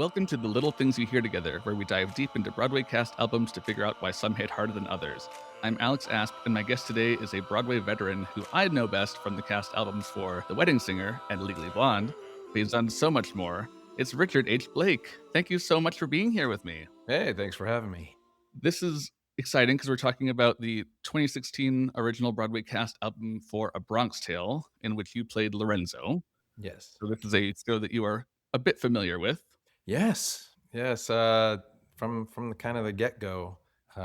Welcome to the Little Things You Hear Together, where we dive deep into Broadway cast albums to figure out why some hit harder than others. I'm Alex Asp, and my guest today is a Broadway veteran who I know best from the cast albums for The Wedding Singer and Legally Blonde, but he's done so much more. It's Richard H. Blake. Thank you so much for being here with me. Hey, thanks for having me. This is exciting because we're talking about the 2016 original Broadway cast album for A Bronx Tale, in which you played Lorenzo. Yes. So this is a show that you are a bit familiar with. Yes. Yes. From the kind of the get-go.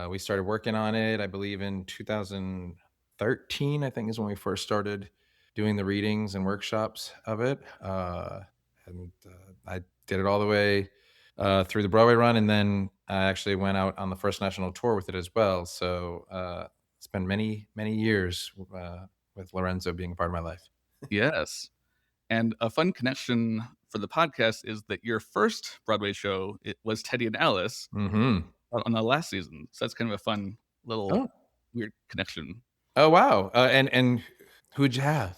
We started working on it, I believe in 2013, I think is when we first started doing the readings and workshops of it. I did it all the way through the Broadway run, and then I actually went out on the first national tour with it as well. So it's been many, many years with Lorenzo being a part of my life. Yes. And a fun connection for the podcast is that your first Broadway show it was Teddy and Alice Hmm. on the last season. So that's kind of a fun little Oh, weird connection. Oh, wow. And who'd you have?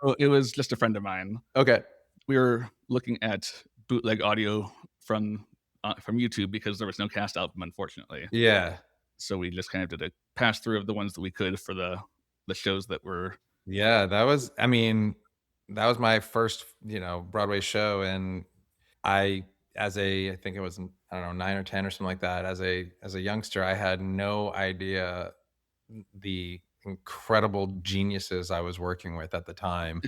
Oh, it was just a friend of mine. Okay. We were looking at bootleg audio from YouTube because there was no cast album, unfortunately. Yeah. So we just kind of did a pass through of the ones that we could for the shows that were. Yeah, that was my first, Broadway show, and I think it was, I don't know, 9 or 10 or something like that, as a youngster, I had no idea the incredible geniuses I was working with at the time.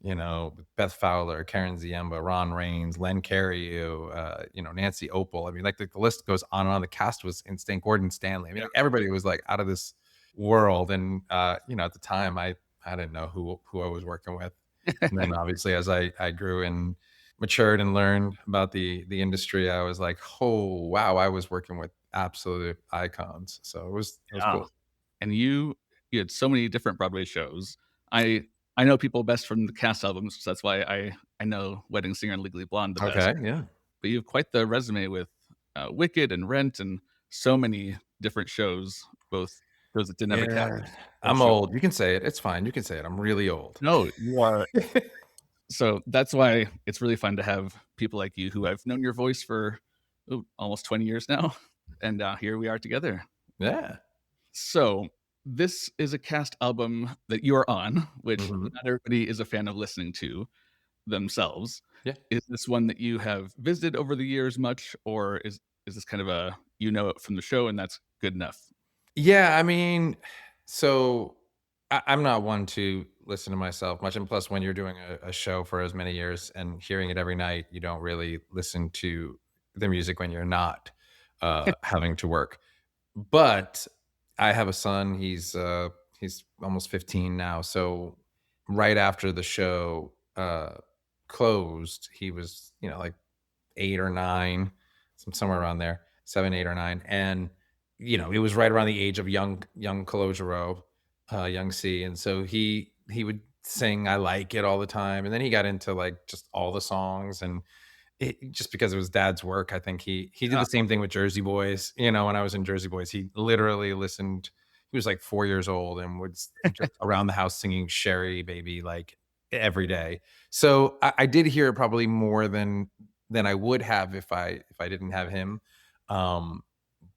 Beth Fowler, Karen Ziemba, Ron Rains, Len Cariou, Nancy Opal. I mean, like the list goes on and on. The cast was insane. Gordon Stanley. I mean, Yeah. like, everybody was like out of this world. And at the time, I didn't know who I was working with. And then obviously, as I grew and matured and learned about the industry, I was like, oh wow, I was working with absolute icons. So it was Yeah. cool. And you had so many different Broadway shows. I I know people best from the cast albums, so that's why I know Wedding Singer and Legally Blonde the best. Okay, yeah. But you have quite the resume with Wicked and Rent and so many different shows, both those that didn't have a cast Yeah, or I'm show. old. You can say it. It's fine. You can say it. I'm really old. No, you are. So that's why it's really fun to have people like you who I've known your voice for almost 20 years now, and here we are together. Yeah. So this is a cast album that you are on, which Mhm. not everybody is a fan of listening to themselves. Yeah. Is this one that you have visited over the years much, or is this kind of a you know it from the show and that's good enough? Yeah, I mean, so I'm not one to listen to myself much, and plus, when you're doing a show for as many years and hearing it every night, you don't really listen to the music when you're not having to work. But I have a son. He's almost 15 now. So right after the show closed, he was like 8 or 9, somewhere around there, 7, 8 or 9, and it was right around the age of young Calogero, young C, and so he would sing "I Like It" all the time, and then he got into like just all the songs, and just because it was dad's work, I think he did Yeah. the same thing with Jersey Boys. When I was in Jersey Boys, he literally listened. He was like 4 years old and would just around the house singing "Sherry Baby" like every day. So I did hear it probably more than I would have if I didn't have him. Um,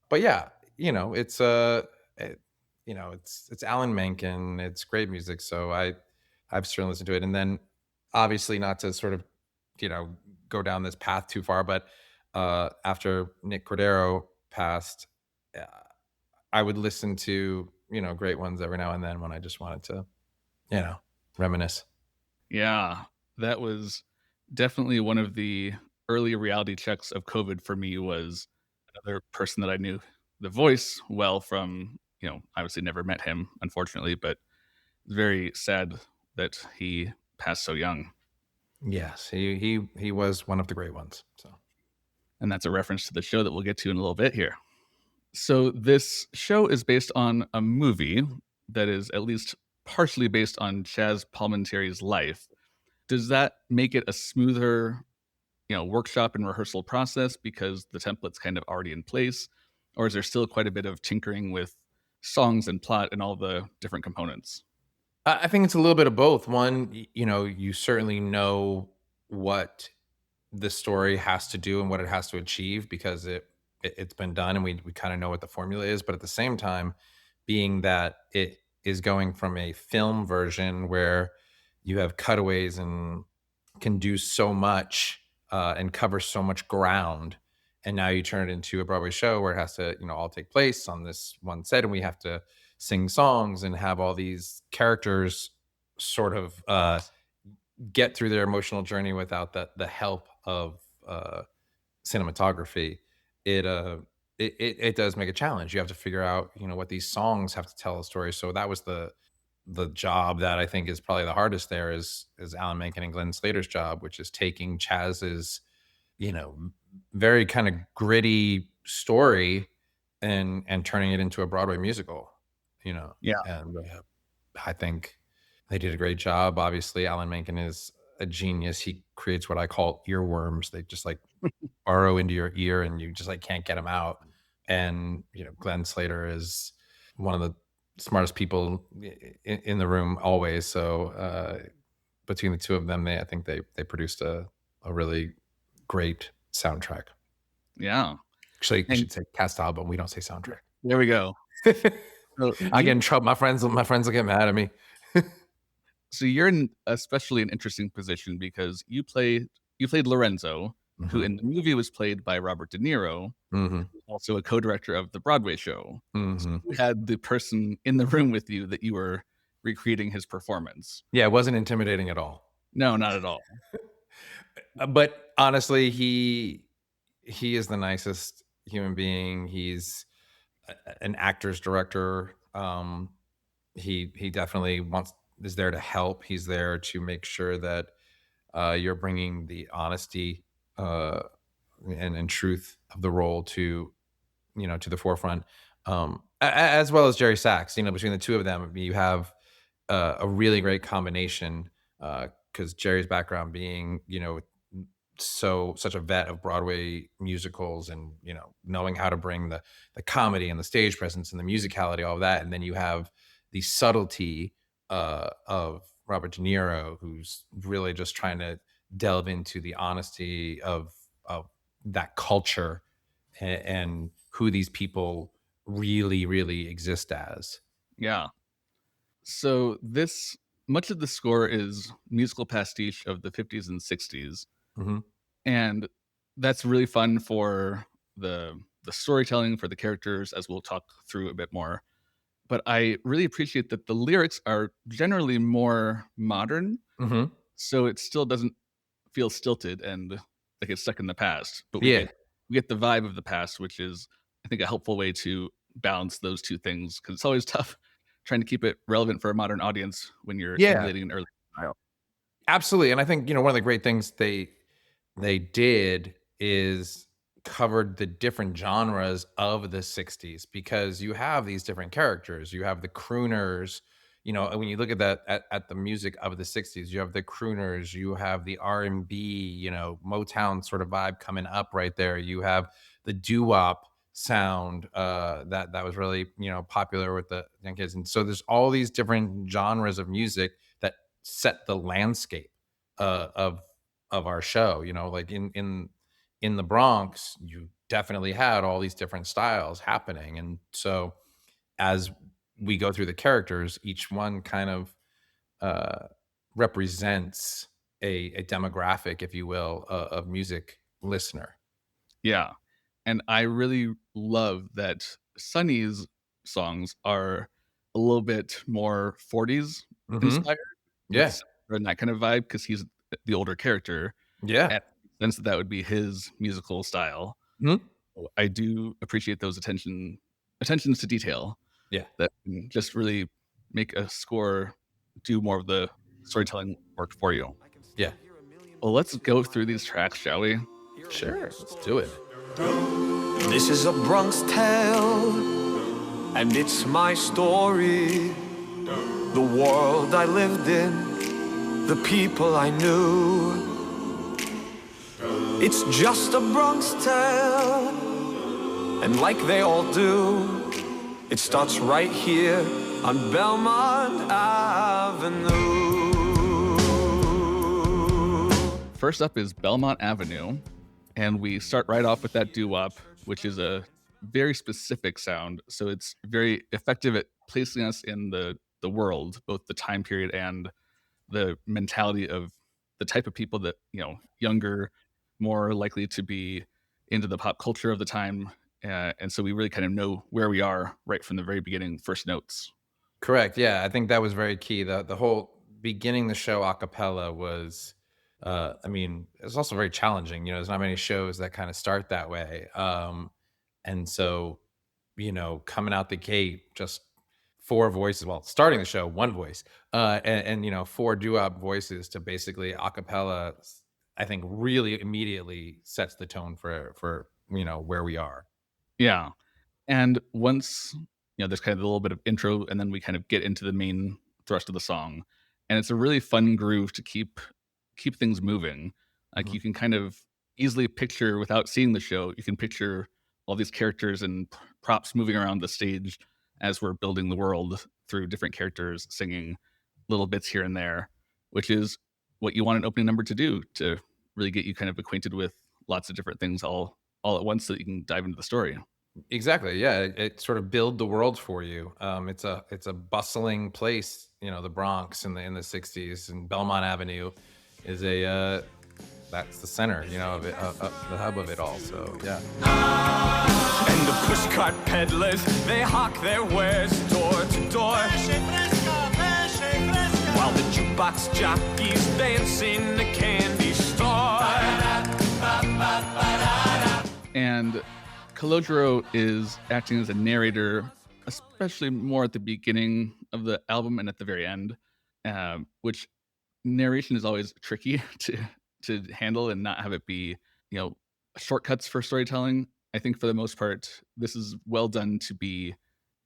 but yeah, it's Alan Menken. It's great music. So I've certainly listened to it. And then obviously not to sort of, you know, go down this path too far, but after Nick Cordero passed, uh, I would listen to, great ones every now and then when I just wanted to, you know, reminisce. Yeah, that was definitely one of the early reality checks of COVID for me was another person that I knew the voice well from, obviously never met him, unfortunately, but very sad that he passed so young. Yes, he was one of the great ones. So And that's a reference to the show that we'll get to in a little bit here. So this show is based on a movie that is at least partially based on Chaz Palminteri's life. Does that make it a smoother, workshop and rehearsal process because the template's kind of already in place? Or is there still quite a bit of tinkering with songs and plot and all the different components? I think it's a little bit of both. One, you certainly know what the story has to do and what it has to achieve because it's been done and we kind of know what the formula is. But at the same time, being that it is going from a film version where you have cutaways and can do so much and cover so much ground, and now you turn it into a Broadway show where it has to, all take place on this one set, and we have to sing songs and have all these characters sort of get through their emotional journey without the help of cinematography. It it does make a challenge. You have to figure out, what these songs have to tell a story. So that was the job that I think is probably the hardest there is Alan Menken and Glenn Slater's job, which is taking Chaz's, you know, very kind of gritty story and turning it into a Broadway musical, Yeah. and I think they did a great job. Obviously, Alan Menken is a genius. He creates what I call earworms. They just like burrow into your ear and you just like can't get them out. And, Glenn Slater is one of the smartest people in the room always. So between the two of them, I think they produced a really great soundtrack. Yeah. Actually, you And should say cast album. We don't say soundtrack. there we go. So I get you in trouble. My friends will get mad at me. so you're in especially an interesting position because you played Lorenzo, who Hmm. in the movie was played by Robert De Niro, Hmm. also a co-director of the Broadway show. So Hmm. you had the person in the room with you that you were recreating his performance. Yeah, it wasn't intimidating at all. No, not at all. But honestly, he is the nicest human being. He's an actor's director. He definitely is there to help. He's there to make sure that you're bringing the honesty and truth of the role to the forefront, as well as Jerry Sachs. Between the two of them, you have a really great combination because Jerry's background being such a vet of Broadway musicals and knowing how to bring the comedy and the stage presence and the musicality, all of that, and then you have the subtlety of Robert De Niro, who's really just trying to delve into the honesty of that culture and who these people really really exist as. Yeah. So this much of the score is musical pastiche of the 50s and 60s, Hmm. and that's really fun for the storytelling for the characters as we'll talk through a bit more. But I really appreciate that the lyrics are generally more modern, Hmm. so it still doesn't feel stilted and like it's stuck in the past, but we Yeah. get the vibe of the past, which is I think a helpful way to balance those two things because it's always tough trying to keep it relevant for a modern audience when you're Yeah. emulating an early style. Absolutely, and I think one of the great things they did is covered the different genres of the 60s because you have these different characters. You have the crooners, when you look at that at the music of the 60s, you have the crooners, you have the R&B, Motown sort of vibe coming up right there. You have the doo-wop sound that was really, popular with the young kids. And so there's all these different genres of music that set the landscape of our show. Like in the Bronx, you definitely had all these different styles happening. And so as we go through the characters, each one kind of uh, represents a demographic, if you will, of music listener. Yeah. And I really love that Sonny's songs are a little bit more 40s Hmm. inspired with Yeah. and that kind of vibe because he's the older character Yeah. and sense that would be his musical style. Mhm. So I do appreciate those attentions to detail Yeah. that can just really make a score do more of the storytelling work for you. Yeah. Well, let's go through these tracks, shall we? Sure. Let's do it. This is a Bronx Tale, and it's my story. The world I lived in, the people I knew. It's just a Bronx Tale, and like they all do, it starts right here on Belmont Avenue. first up is Belmont Avenue, and we start right off with that doo-wop, which is a very specific sound. So it's very effective at placing us in the world, both the time period and the mentality of the type of people that, younger, more likely to be into the pop culture of the time. And so we really kind of know where we are right from the very beginning, first notes. Correct. Yeah, I think that was very key. The whole beginning the show a cappella was, I mean, it's also very challenging. There's not many shows that kind of start that way. And so, coming out the gate, just four voices. Well, starting the show, one voice, and four doo-wop voices to basically a cappella. I think really immediately sets the tone for where we are. Yeah. And once, there's kind of a little bit of intro, and then we kind of get into the main thrust of the song. And it's a really fun groove to keep things moving. Like Mhm. you can kind of easily picture, without seeing the show, you can picture all these characters and props moving around the stage as we're building the world through different characters singing little bits here and there, which is what you want an opening number to do, to really get you kind of acquainted with lots of different things all at once so that you can dive into the story. Exactly. Yeah, it sort of build the world for you. It's a bustling place. The Bronx in the '60s, and Belmont Avenue is that's the center. Of it, the hub of it all. So yeah. And the pushcart peddlers, they hawk their wares door to door. While the jukebox jockeys dance in the candy store. And Calogero is acting as a narrator, especially more at the beginning of the album and at the very end, which narration is always tricky to handle and not have it be, shortcuts for storytelling. I think for the most part, this is well done to be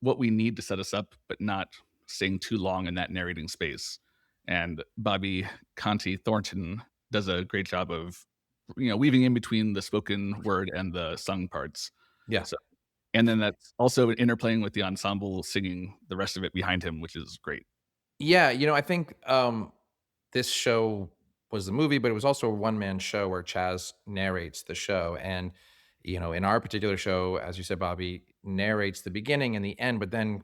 what we need to set us up, but not staying too long in that narrating space. And Bobby Conte Thornton does a great job of, weaving in between the spoken word and the sung parts. Yeah. So, and then that's also interplaying with the ensemble singing the rest of it behind him, which is great. Yeah. I think this show was the movie, but it was also a one-man show where Chaz narrates the show. And, in our particular show, as you said, Bobby narrates the beginning and the end, but then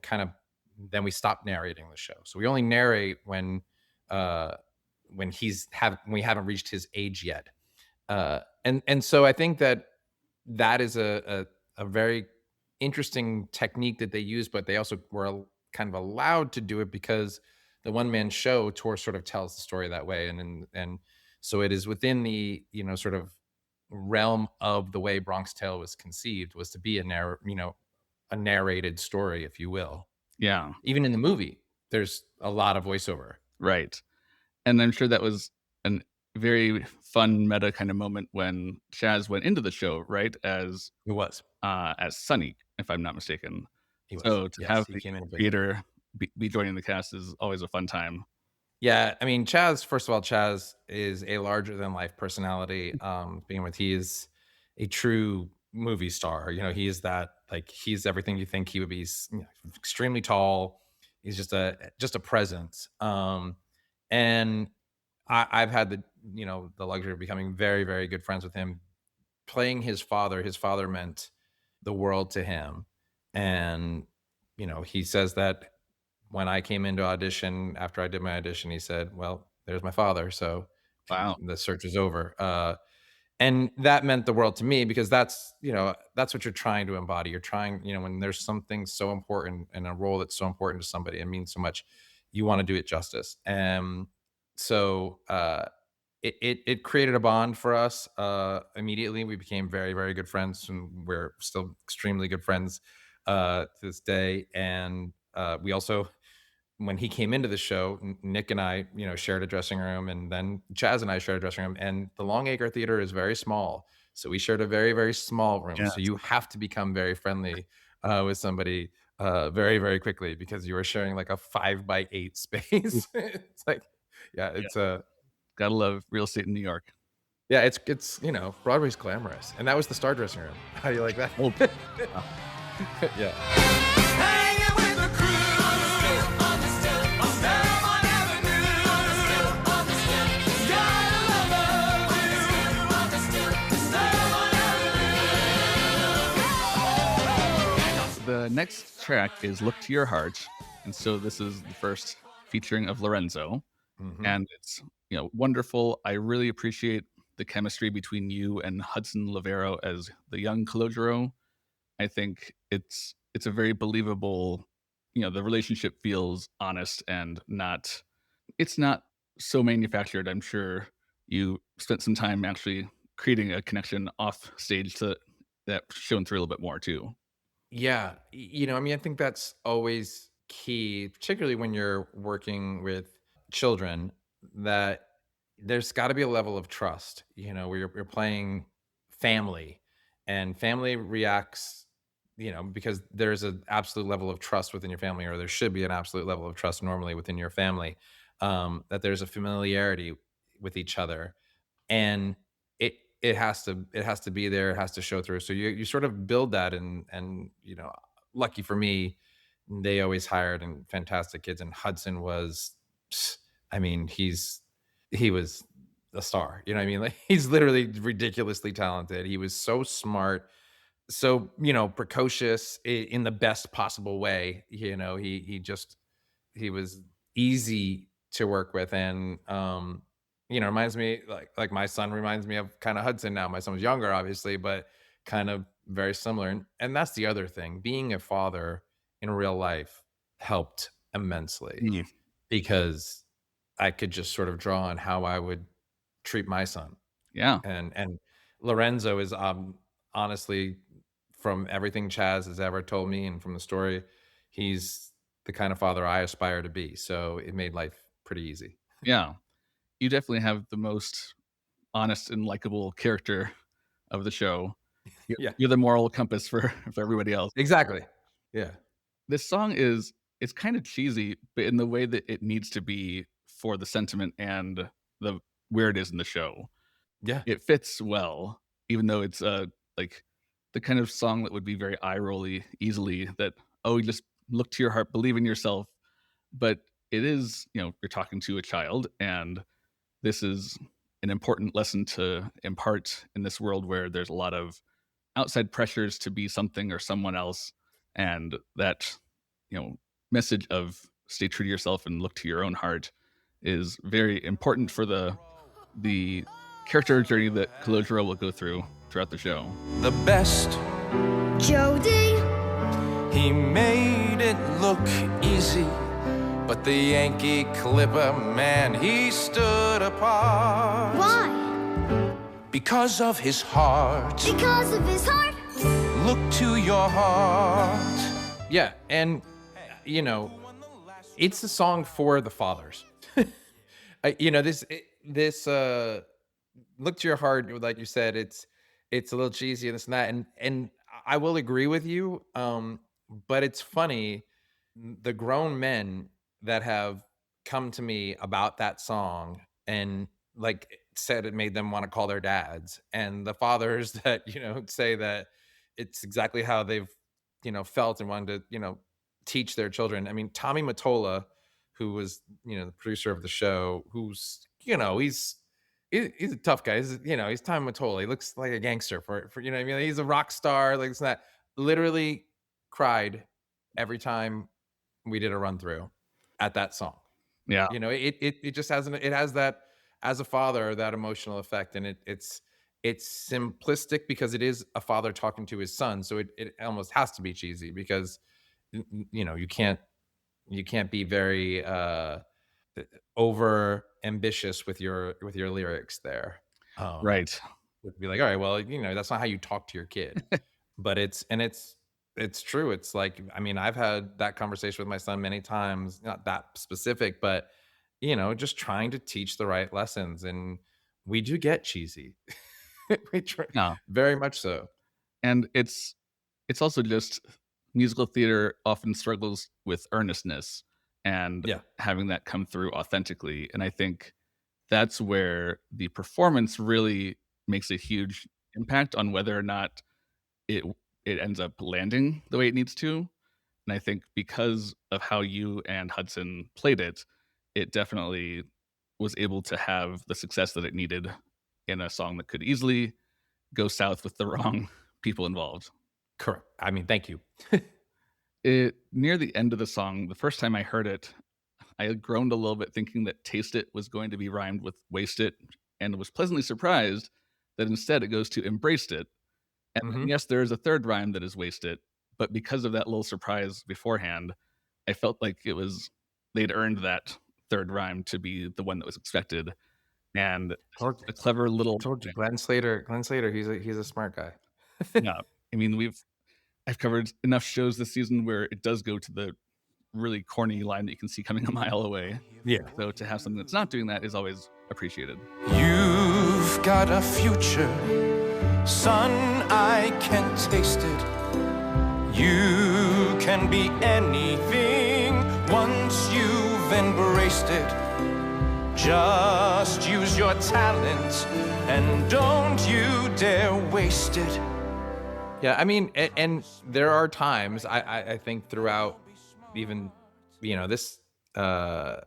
then we stop narrating the show. So we only narrate when we haven't reached his age yet. And so I think that is a very interesting technique that they use, but they also were kind of allowed to do it because the one-man show tour sort of tells the story that way. And so it is within the, sort of realm of the way Bronx Tale was conceived, was to be a narrated story, if you will. Yeah. Even in the movie, there's a lot of voiceover. Right. And I'm sure that was an very fun meta kind of moment when Chaz went into the show, right? As Sonny, if I'm not mistaken. He was. So to have he the came in creator be joining the cast is always a fun time. Yeah, I mean, first of all, Chaz is a larger than life personality. Being with, he is a true movie star. He is he's everything you think he would be. He's extremely tall. He's just a presence. And I've had the luxury of becoming very, very good friends with him. Playing his father meant the world to him. And, he says that when I came into audition, after I did my audition, he said, well, there's my father. So Wow. the search is over. And that meant the world to me because that's what you're trying to embody. You're trying, when there's something so important and a role that's so important to somebody and means so much, you want to do it justice. And so it created a bond for us. Immediately, we became very, very good friends, and we're still extremely good friends to this day. And we also, when he came into the show, Nick and I, shared a dressing room, and then Chaz and I shared a dressing room. And the Longacre Theater is very small, so we shared a very, very small room. Yes. So you have to become very friendly with somebody very, very quickly because you were sharing like a 5x8 space. It's like, it's gotta love real estate in New York. Yeah, it's Broadway's glamorous, and that was the star dressing room. How do you like that? Oh. Yeah. Hanging with the crew on Belmont Avenue. Gotta love next track is Look to Your Heart. And so this is the first featuring of Lorenzo. Hmm. And it's, wonderful. I really appreciate the chemistry between you and Hudson Lavero as the young Calogero. I think it's a very believable, the relationship feels honest and not it's not so manufactured. I'm sure you spent some time actually creating a connection off stage to that shown through a little bit more too. Yeah, I mean, I think that's always key, particularly when you're working with children, that there's got to be a level of trust, where you're playing family, and family reacts, because there's an absolute level of trust within your family, or there should be an absolute level of trust normally within your family, that there's a familiarity with each other, and it has to be there, it has to show through. So you sort of build that, and lucky for me, they always hired and fantastic kids, and Hudson was, I mean, he was a star. You know what I mean? Like, he's literally ridiculously talented. He was so smart, so precocious in the best possible way. He was easy to work with, and reminds me, like my son reminds me of kind of Hudson now. My son was younger, obviously, but kind of very similar. And that's the other thing. Being a father in real life helped immensely, Mm. because I could just sort of draw on how I would treat my son. Yeah. And Lorenzo is, honestly, from everything Chaz has ever told me and from the story, he's the kind of father I aspire to be. So it made life pretty easy. Yeah. You definitely have the most honest and likable character of the show. You're Yeah, you're the moral compass for for everybody else. exactly. Yeah. This song is it's kinda cheesy, but in the way that it needs to be for the sentiment and the where it is in the show. Yeah. It fits well, even though it's, like, the kind of song that would be very eye-rolly easily that, "Oh, you just look to your heart, believe in yourself," but it is, you're talking to a child, and this is an important lesson to impart in this world where there's a lot of outside pressures to be something or someone else, and that, you know, message of stay true to yourself and look to your own heart is very important for the character journey that Kalojiro will go through throughout the show. The best, Jody, he made it look easy, but the Yankee Clipper man, he stood apart. why? Because of his heart. Because of his heart? Look to your heart. Yeah. And, it's a song for the fathers. This look to your heart, like you said, it's a little cheesy and this and that. And I will agree with you. But it's funny, the grown men that have come to me about that song and, like, said it made them want to call their dads, and the fathers that say that it's exactly how they've felt and wanted to teach their children. I mean, Tommy Mottola, who was the producer of the show, who's he's a tough guy. He's Tommy Mottola. He looks like a gangster for what I mean. He's a rock star, like this and that. Literally cried every time we did a run through at that song. Yeah. It just has that, as a father, that emotional effect, and it's simplistic because it is a father talking to his son, so it almost has to be cheesy because you can't be very over ambitious with your lyrics there. Right. Would be like, all right, well, that's not how you talk to your kid. But it's true. It's like, I mean, I've had that conversation with my son many times, not that specific, but just trying to teach the right lessons. And we do get cheesy. We try, Yeah. very much so. And it's also just musical theater often struggles with earnestness and Yeah. having that come through authentically. And I think that's where the performance really makes a huge impact on whether or not it it ends up landing the way it needs to. And I think because of how you and Hudson played it, it definitely was able to have the success that it needed in a song that could easily go south with the wrong people involved. Correct. I mean, thank you. It near the end of the song, the first time I heard it, I had groaned a little bit thinking that "taste it" was going to be rhymed with "waste it," and was pleasantly surprised that instead it goes to "embraced it." And then, Mhm. yes, there is a third rhyme that is "waste it," but because of that little surprise beforehand, I felt like it was they'd earned that third rhyme to be the one that was expected, and it's Told just a clever I little told you, Glenn Slater, he's a smart guy. yeah. I mean, I've covered enough shows this season where it does go to the really corny line that you can see coming a mile away. Yeah. So to have something that's not doing that is always appreciated. You've got a future, son, I can taste it. You can be anything once you've embraced it. Just use your talent and don't you dare waste it. Yeah, I mean, and there are times I think throughout even this uh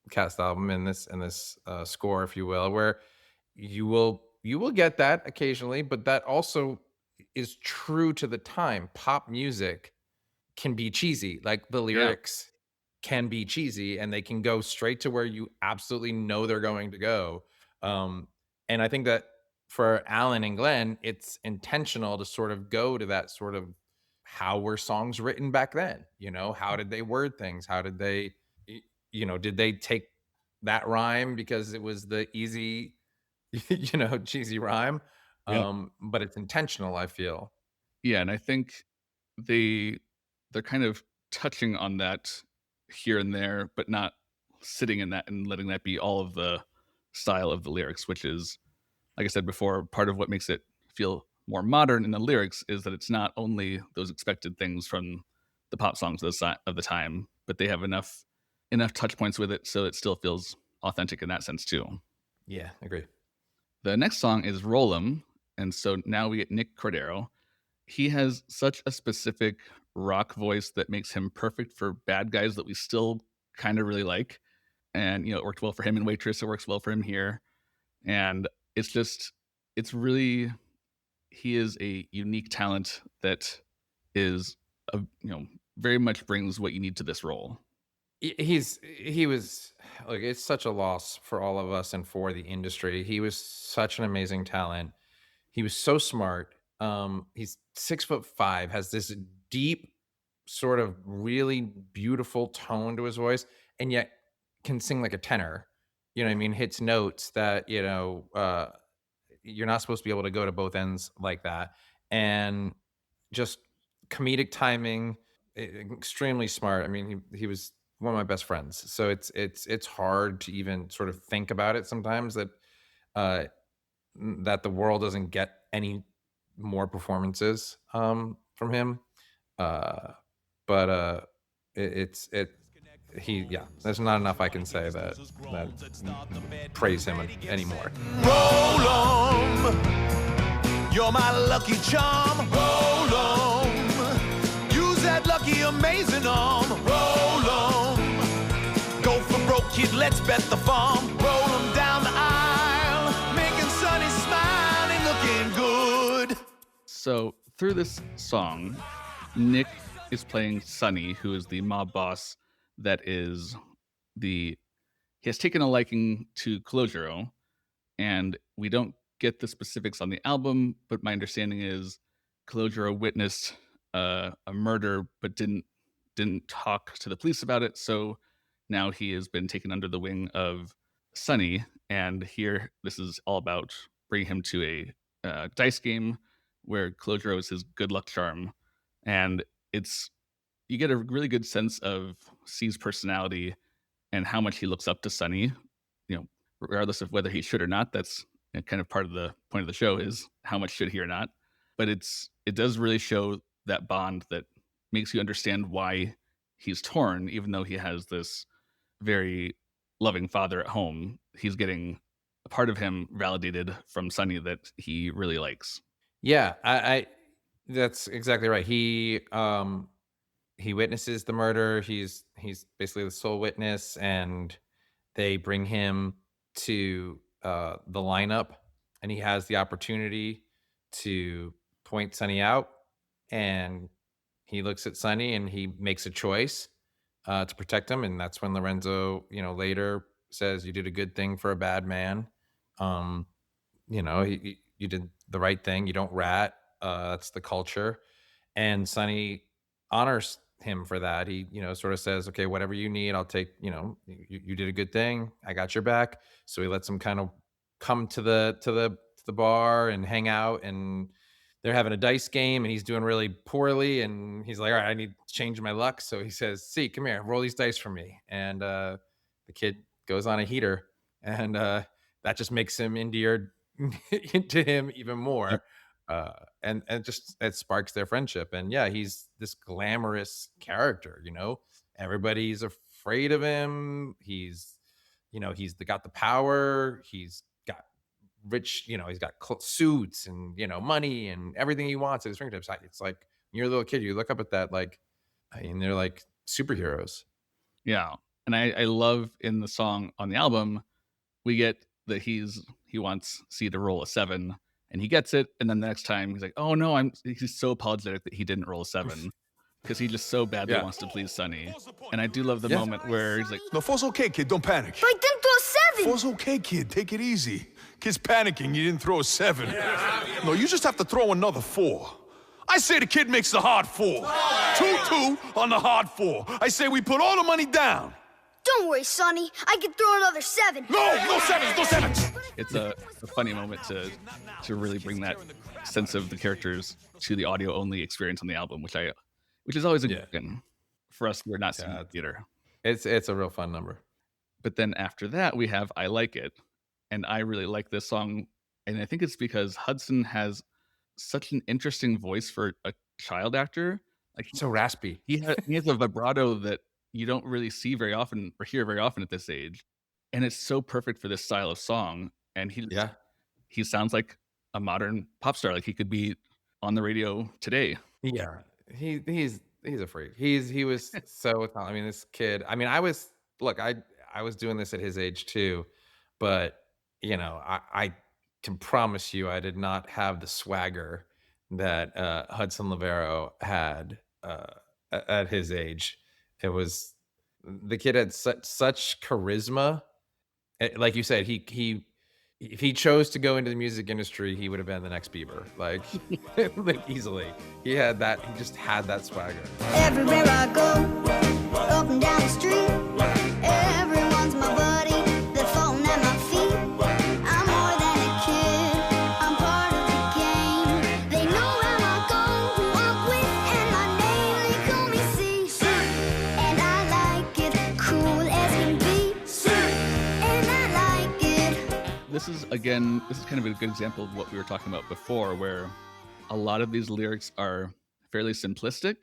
cast album and this score, if you will, where you will get that occasionally, but that also is true to the time. Pop music can be cheesy. Like the Yeah. lyrics can be cheesy and they can go straight to where you absolutely know they're going to go. Um, and I think that for Alan and Glenn, it's intentional to sort of go to that sort of how were songs written back then? How did they word things? How did they, did they take that rhyme because it was the easy, cheesy rhyme? Yep. But it's intentional, I feel. Yeah, and I think they they're kind of touching on that here and there, but not sitting in that and letting that be all of the style of the lyrics, which is, like I said before, part of what makes it feel more modern in the lyrics is that it's not only those expected things from the pop songs of the time, but they have enough touch points with it so it still feels authentic in that sense too. Yeah, agree. The next song is Roll 'em, and so now we get Nick Cordero. He has such a specific rock voice that makes him perfect for bad guys that we still kind of really like. And, it worked well for him in Waitress. It works well for him here. And it's just, it's really, he is a unique talent that is, very much brings what you need to this role. He was like, it's such a loss for all of us and for the industry. He was such an amazing talent. He was so smart. He's 6'5", has this deep, sort of really beautiful tone to his voice, and yet can sing like a tenor. You know what I mean? Hits notes that, you're not supposed to be able to go to both ends like that. And just comedic timing, extremely smart. I mean, he was one of my best friends. So it's hard to even sort of think about it sometimes that uh that the world doesn't get any more performances from him. Uh but it's it he yeah, there's not enough I can say that praise him anymore. Roll on, you're my lucky charm. Roll on, use that lucky amazing arm. Roll on, go for broke kid, let's bet the farm. Roll 'em down the aisle, making Sonny smile and looking good. So through this song, Nick is playing Sonny, who is the mob boss that is the he has taken a liking to Clojuro, and we don't get the specifics on the album, but my understanding is Clojuro witnessed a murder but didn't talk to the police about it. So now he has been taken under the wing of Sonny, and here this is all about bringing him to a dice game where Clojuro is his good luck charm, and it's you get a really good sense of C's personality and how much he looks up to Sonny. Regardless of whether he should or not. That's kind of part of the point of the show is how much should he or not. But it does really show that bond that makes you understand why he's torn, even though he has this very loving father at home. He's getting a part of him validated from Sonny that he really likes. Yeah, I that's exactly right. He witnesses the murder. He's basically the sole witness, and they bring him to the lineup, and he has the opportunity to point Sonny out, and he looks at Sonny and he makes a choice to protect him, and that's when Lorenzo, later says, "You did a good thing for a bad man." Um, you did the right thing. You don't rat. That's the culture. And Sonny honors him for that. He, sort of says, "Okay, whatever you need, I'll take. You did a good thing. I got your back." So he lets him kind of come to the bar and hang out, and they're having a dice game, and he's doing really poorly, and he's like, "All right, I need to change my luck." So he says, "See, come here, roll these dice for me." And the kid goes on a heater, and that just makes him endeared into him even Yep. more. And just it sparks their friendship. And yeah, he's this glamorous character. Everybody's afraid of him. Got the power. He's got rich. He's got suits and money and everything he wants at his fingertips. It's like when you're a little kid, you look up at that like, I mean, they're like superheroes. Yeah. And I love in the song on the album, we get that he wants C to roll a 7 and he gets it. And then the next time he's like, oh no, he's so apologetic that he didn't roll a 7 because he just so badly Yeah, wants to please Sonny. And I do love the yeah, moment where he's like, No, four's okay, kid. Don't panic. But I didn't throw a 7. Four's okay, kid. Take it easy. Kid's panicking. You didn't throw a 7. No, you just have to throw another 4. I say the kid makes the hard 4. 2-2 on the hard 4. I say we put all the money down. Don't worry, Sonny. I can throw another 7. No sevens, no sevens. it's a funny moment to really bring that sense of the characters to the audio only experience on the album, which is always a yeah. good thing for us who are not seeing Yeah, the theater. it's a real fun number. But then after that, we have I Like It. And I really like this song. And I think it's because Hudson has such an interesting voice for a child actor. Like So raspy. he has a vibrato that you don't really see very often or hear very often at this age. And it's so perfect for this style of song. And Yeah. he sounds like a modern pop star. Like he could be on the radio today. Yeah, he's a freak. He was so I mean, this kid. I mean, I was doing this at his age too, but I can promise you, I did not have the swagger that Hudson Lavero had at his age. It was the kid had such charisma. Like you said, he if he chose to go into the music industry, he would have been the next Bieber, like, like easily. He just had that swagger. Everywhere I go, up and down the street, everyone's my buddy. They're falling at my feet. I'm more than a kid. I'm part of the game. They know where I go, who I'm with, and my name. They call me C. And I like it, cool as can be. And I like it. This is kind of a good example of what we were talking about before, where a lot of these lyrics are fairly simplistic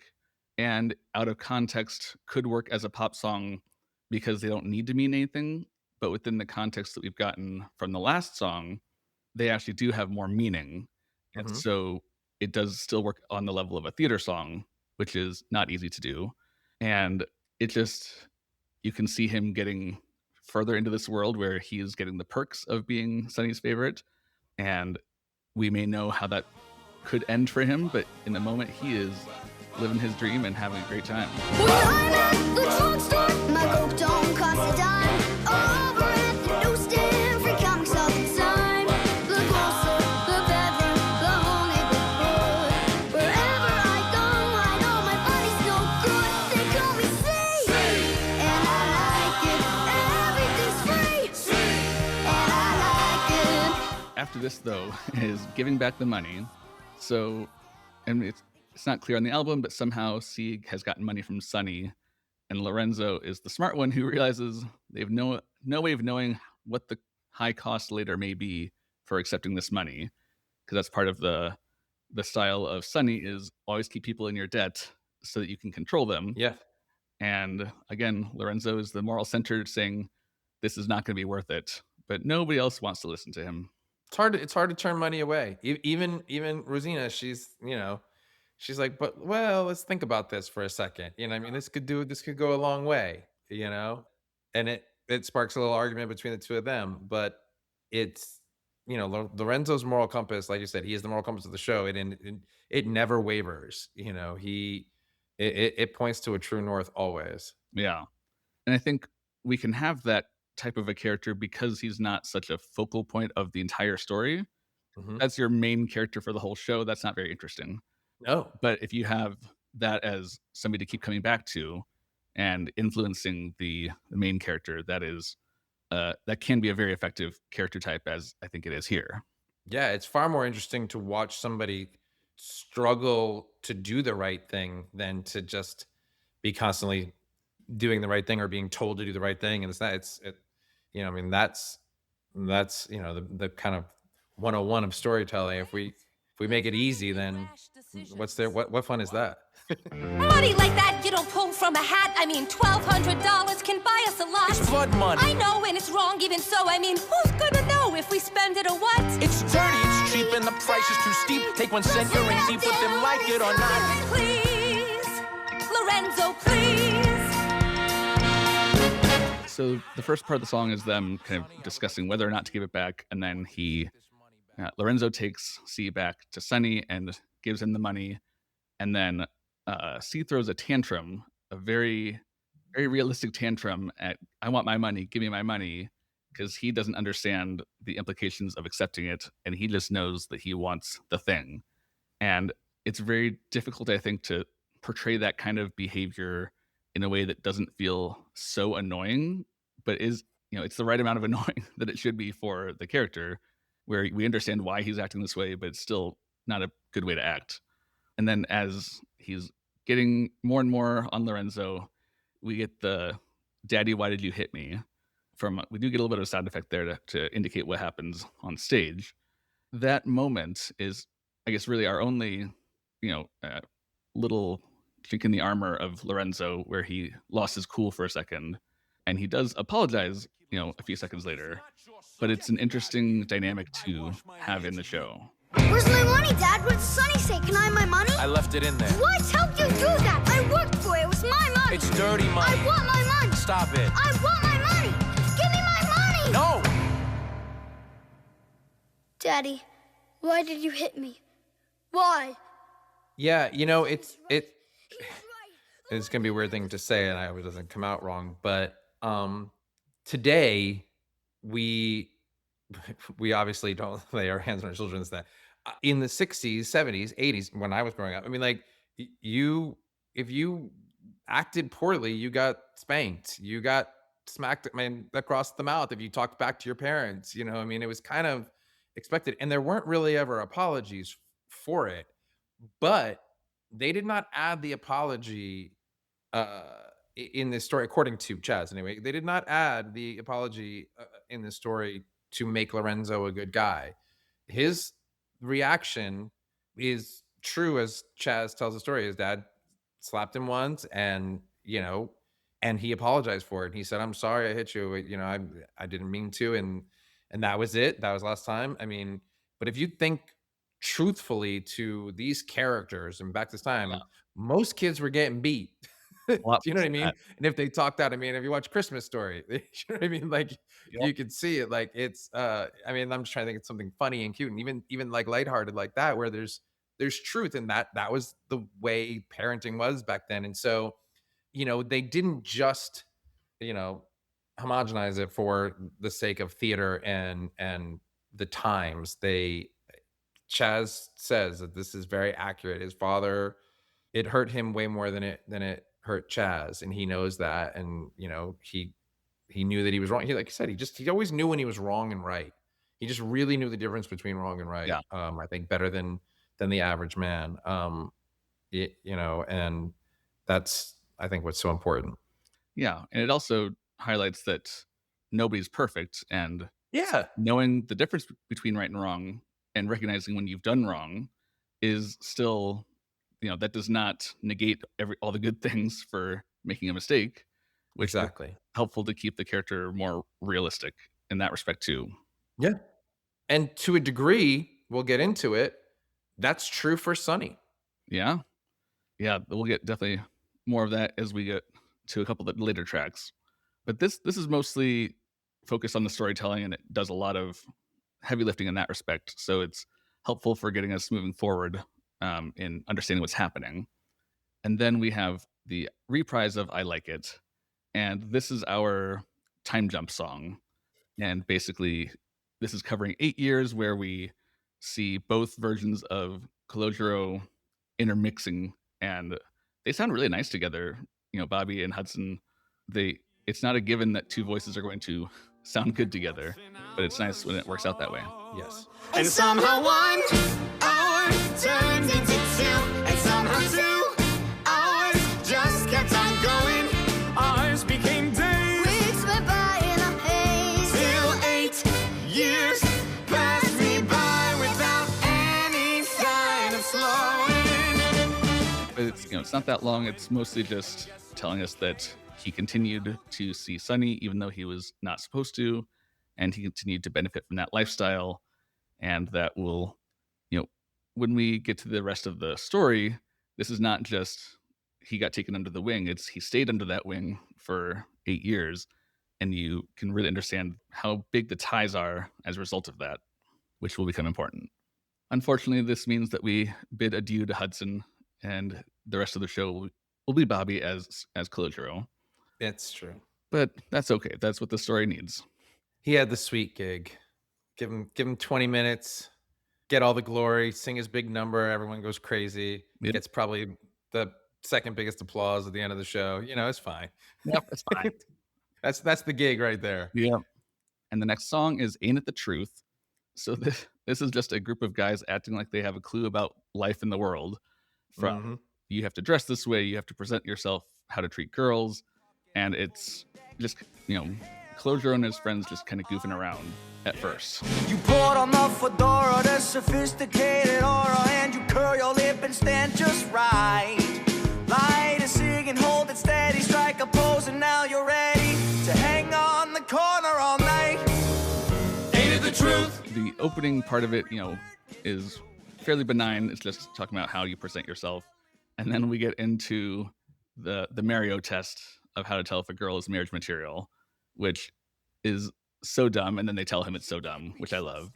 and out of context could work as a pop song because they don't need to mean anything. But within the context that we've gotten from the last song, they actually do have more meaning. And Mhm. so it does still work on the level of a theater song, which is not easy to do. And it just, you can see him getting further into this world where he is getting the perks of being Sonny's favorite. And we may know how that could end for him, but in the moment, he is living his dream and having a great time. When I'm at the drugstore, my Coke don't cost a dime. Over at the newsstand, free comics all the time. The grocer, the peddler, the whole neighborhood. Wherever I go, I know my money's no good. They call me C, and I like it. Everything's free, and I like it. After this, though, is giving back the money. So, and it's not clear on the album, but somehow Sieg has gotten money from Sonny, and Lorenzo is the smart one who realizes they have no way of knowing what the high cost later may be for accepting this money, because that's part of the style of Sonny is always keep people in your debt so that you can control them. Yeah. And again, Lorenzo is the moral center saying this is not going to be worth it, but nobody else wants to listen to him. It's hard to turn money away. Even Rosina, she's like, but well, let's think about this for a second. I mean, this could go a long way. And it sparks a little argument between the two of them. But it's Lorenzo's moral compass, like you said, he is the moral compass of the show. It never wavers. It points to a true north always. Yeah. And I think we can have that type of a character because he's not such a focal point of the entire story. Mhm. That's your main character for the whole show. That's not very interesting. No. But if you have that as somebody to keep coming back to and influencing the main character, that can be a very effective character type, as I think it is here. Yeah, it's far more interesting to watch somebody struggle to do the right thing than to just be constantly doing the right thing or being told to do the right thing. And I mean, that's the kind of 101 of storytelling. If we make it easy, then what fun is that? Money like that you don't pull from a hat. I mean, $1,200 can buy us a lot. It's blood money. I know, and it's wrong even so. I mean, who's gonna know if we spend it or what? It's dirty, it's cheap, and the price is too steep. Take 1 cent, you're in deep with them, like it or not. Please, Lorenzo, please. So the first part of the song is them kind of discussing whether or not to give it back, and then Lorenzo takes C back to Sonny and gives him the money, and then C throws a tantrum, a very very realistic tantrum at "I want my money, give me my money," because he doesn't understand the implications of accepting it, and he just knows that he wants the thing. And it's very difficult, I think, to portray that kind of behavior in a way that doesn't feel so annoying, but it's the right amount of annoying that it should be for the character, where we understand why he's acting this way, but it's still not a good way to act. And then as he's getting more and more on Lorenzo, we get the "Daddy, why did you hit me?" We do get a little bit of a sound effect there to indicate what happens on stage. That moment is, I guess, really our only, little chink in the armor of Lorenzo, where he lost his cool for a second, and he does apologize, a few seconds later. But it's an interesting dynamic to have in the show. Where's my money, Dad? What did Sonny say? Can I have my money? I left it in there. What? How'd you do that? I worked for it. It was my money. It's dirty I money. want my money. Stop it. I want my money. Give me my money. No! Daddy, why did you hit me? Why? Yeah, He was right. it's gonna be a weird thing to say, and I hope it doesn't come out wrong. But today we we obviously don't lay our hands on our children. That in the 60s, 70s, 80s, when I was growing up, I mean, like if you acted poorly, you got spanked, you got smacked, I mean, across the mouth if you talked back to your parents. I mean, it was kind of expected, and there weren't really ever apologies for it. But they did not add the apology in this story, according to Chaz. Anyway, they did not add the apology in this story to make Lorenzo a good guy. His reaction is true as Chaz tells the story. His dad slapped him once, and he apologized for it. He said, "I'm sorry I hit you. I didn't mean to," and that was it. That was last time. I mean, but if you think truthfully to these characters and back this time, Yeah. most kids were getting beat. Do A lot you know what I less than mean? that. And if they talked out, I mean, if you watch Christmas Story, you know what I mean? Like Yep. you could see it. Like it's I mean, I'm just trying to think of something funny and cute and even like lighthearted like that, where there's truth in that. That was the way parenting was back then. And so, they didn't just, you know, homogenize it for the sake of theater and the times. Chaz says that this is very accurate. His father, it hurt him way more than it hurt Chaz, and he knows that. And he knew that he was wrong. He, like I said, he always knew when he was wrong and right. He just really knew the difference between wrong and right. Yeah. I think better than the average man. And that's, I think, what's so important. Yeah, and it also highlights that nobody's perfect, and Yeah, knowing the difference between right and wrong and recognizing when you've done wrong is still, that does not negate all the good things for making a mistake, which is exactly. helpful to keep the character more realistic in that respect too. Yeah. And to a degree, we'll get into it. That's true for Sonny. Yeah. Yeah, we'll get definitely more of that as we get to a couple of the later tracks. But this is mostly focused on the storytelling, and it does a lot of heavy lifting in that respect. So it's helpful for getting us moving forward in understanding what's happening. And then we have the reprise of I Like It. And this is our time jump song. And basically, this is covering 8 years where we see both versions of Calogero intermixing, and they sound really nice together. Bobby and Hudson, it's not a given that two voices are going to sound good together, but it's nice when it works out that way. Yes. And somehow 1 hour turned into 2, and somehow 2 hours just kept on going. Ours became days. Weeks went by in a haze. Till 8 years passed me by without any sign of slowing. But it's not that long. It's mostly just telling us that he continued to see Sonny even though he was not supposed to, and he continued to benefit from that lifestyle. And that will, when we get to the rest of the story, this is not just he got taken under the wing. It's he stayed under that wing for 8 years, and you can really understand how big the ties are as a result of that, which will become important. Unfortunately, this means that we bid adieu to Hudson, and the rest of the show will be Bobby as Calogero. It's true. But that's okay. That's what the story needs. He had the sweet gig. Give him 20 minutes, get all the glory, sing his big number, everyone goes crazy. Yep. Gets probably the second biggest applause at the end of the show. It's fine. Yep, it's fine. That's the gig right there. Yeah. And the next song is Ain't It the Truth? So this is just a group of guys acting like they have a clue about life in the world. From you have to dress this way, you have to present yourself, how to treat girls. And it's just, Calogero and his friends just kind of goofing around at first. You put on the fedora, the sophisticated aura, and you curl your lip and stand just right. Light a cig and hold it steady, strike a pose, and now you're ready to hang on the corner all night. Ain't it the truth? The opening part of it, is fairly benign. It's just talking about how you present yourself. And then we get into the Mario test of how to tell if a girl is marriage material, which is so dumb. And then they tell him it's so dumb, which I love.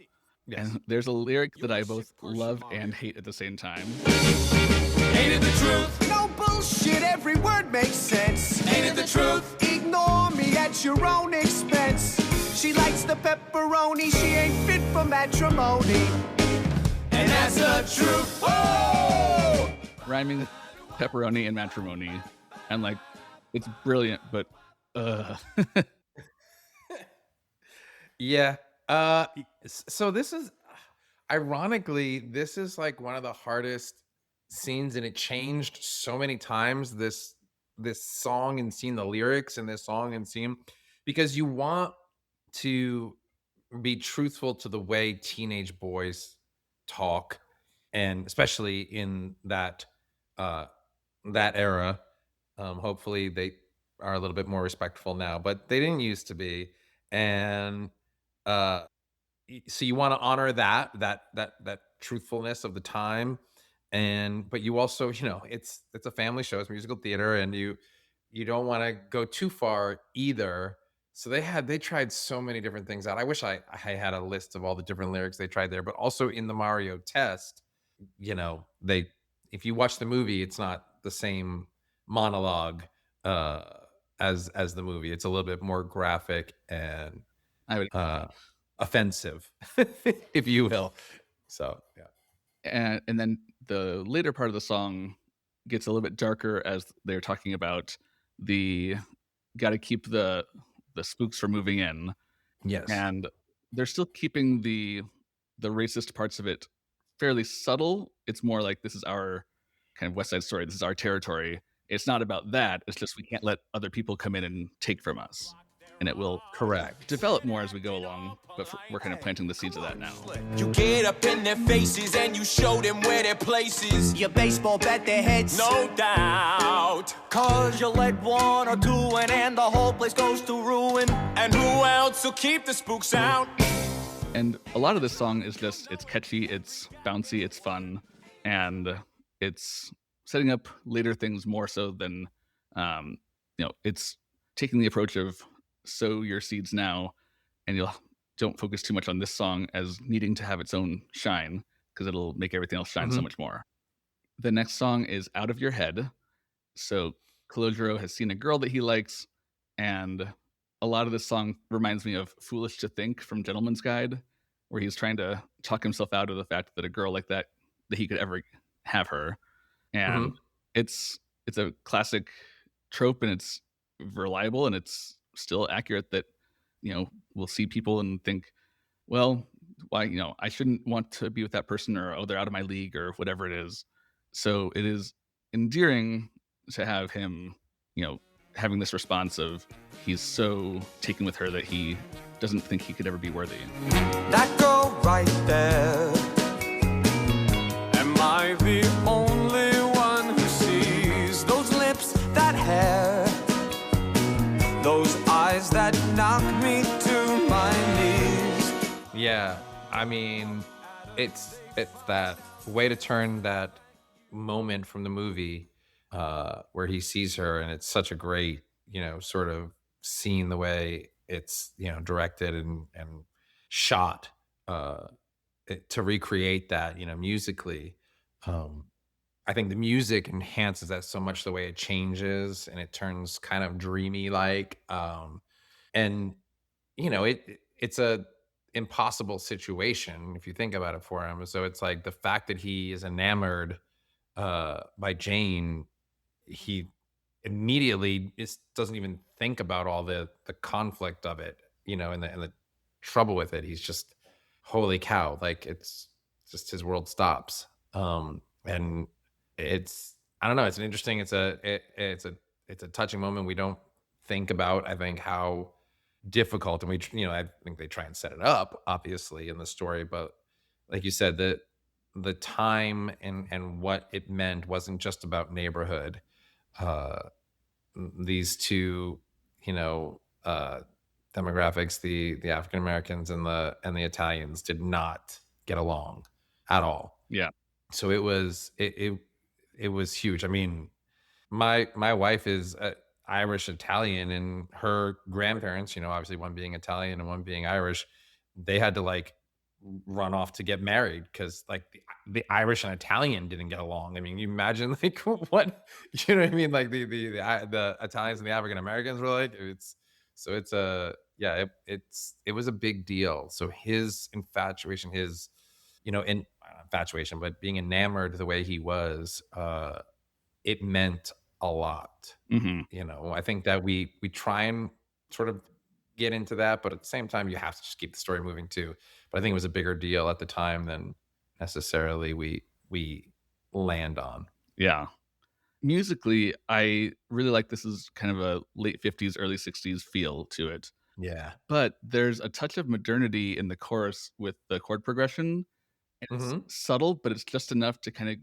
Yes. And there's a lyric that I both love and hate at the same time. Ain't it the truth? No bullshit, every word makes sense. Ain't it the truth? Ignore me at your own expense. She likes the pepperoni, she ain't fit for matrimony. And that's the truth. Whoa! Rhyming pepperoni and matrimony. And it's brilliant, but Yeah. So this is, ironically, this is like one of the hardest scenes, and it changed so many times, this song and scene, the lyrics in this song and scene, because you want to be truthful to the way teenage boys talk, and especially in that era. Hopefully they are a little bit more respectful now, but they didn't used to be. And so you want to honor that truthfulness of the time, but you also, it's a family show, it's musical theater, and you don't want to go too far either. So they tried so many different things out. I wish I had a list of all the different lyrics they tried there, but also in the Mario test, if you watch the movie, it's not the same monologue as the movie. It's a little bit more graphic and offensive, if you will. So yeah. And then the later part of the song gets a little bit darker as they're talking about got to keep the spooks from moving in. Yes. And they're still keeping the racist parts of it fairly subtle. It's more like, this is our kind of West Side Story. This is our territory. It's not about that. It's just we can't let other people come in and take from us. And it will develop more as we go along. But we're kind of planting the seeds of that now. You get up in their faces and you show them where their place is. Your baseball bat their heads. No doubt. Cause you let one or two in and the whole place goes to ruin. And who else will keep the spooks out? And a lot of this song is just, it's catchy, it's bouncy, it's fun. And it's setting up later things more so than, it's taking the approach of sow your seeds now, and you don't focus too much on this song as needing to have its own shine, because it'll make everything else shine so much more. The next song is Out of Your Head, So Calogero has seen a girl that he likes, and a lot of this song reminds me of "Foolish to Think" from Gentleman's Guide, where he's trying to talk himself out of the fact that a girl like that he could ever have her. And Mhm. it's a classic trope, and it's reliable, and it's still accurate that, we'll see people and think, well, why, I shouldn't want to be with that person, or, oh, they're out of my league, or whatever it is. So it is endearing to have him, you know, having this response of he's so taken with her that he doesn't think he could ever be worthy. That girl right there. Am I the only one who sees those lips, that hair, those eyes that knock me to my knees? Yeah, I mean, it's that way to turn that moment from the movie where he sees her, and it's such a great, sort of scene, the way it's directed and shot to recreate that, musically. Um, I think the music enhances that so much, the way it changes and it turns kind of dreamy like. And it's a impossible situation if you think about it for him. So it's like the fact that he is enamored by Jane, he immediately just doesn't even think about all the conflict of it, and the trouble with it. He's just, holy cow, like it's just his world stops. And it's, I don't know, it's an interesting, it's a touching moment. We don't think about, I think, how difficult, and I think they try and set it up obviously in the story, but like you said, the time and what it meant wasn't just about neighborhood. uh these two, you know demographics, the African Americans and the Italians, did not get along at all. Yeah. So it was huge. I mean, my wife is Irish Italian, and her grandparents, obviously one being Italian and one being Irish, they had to like run off to get married because like the Irish and Italian didn't get along. I mean, you imagine like what, what I mean? Like the Italians and the African Americans were like, it's a, yeah, it was a big deal. So his infatuation, his, in infatuation, but being enamored the way he was, it meant a lot. Hmm. I think that we try and sort of get into that, but at the same time, you have to just keep the story moving too. But I think it was a bigger deal at the time than necessarily we land on. Yeah. Musically, I really like this is kind of a late 50s, early 60s feel to it. Yeah. But there's a touch of modernity in the chorus with the chord progression. And it's Hmm. subtle, but it's just enough to kind of,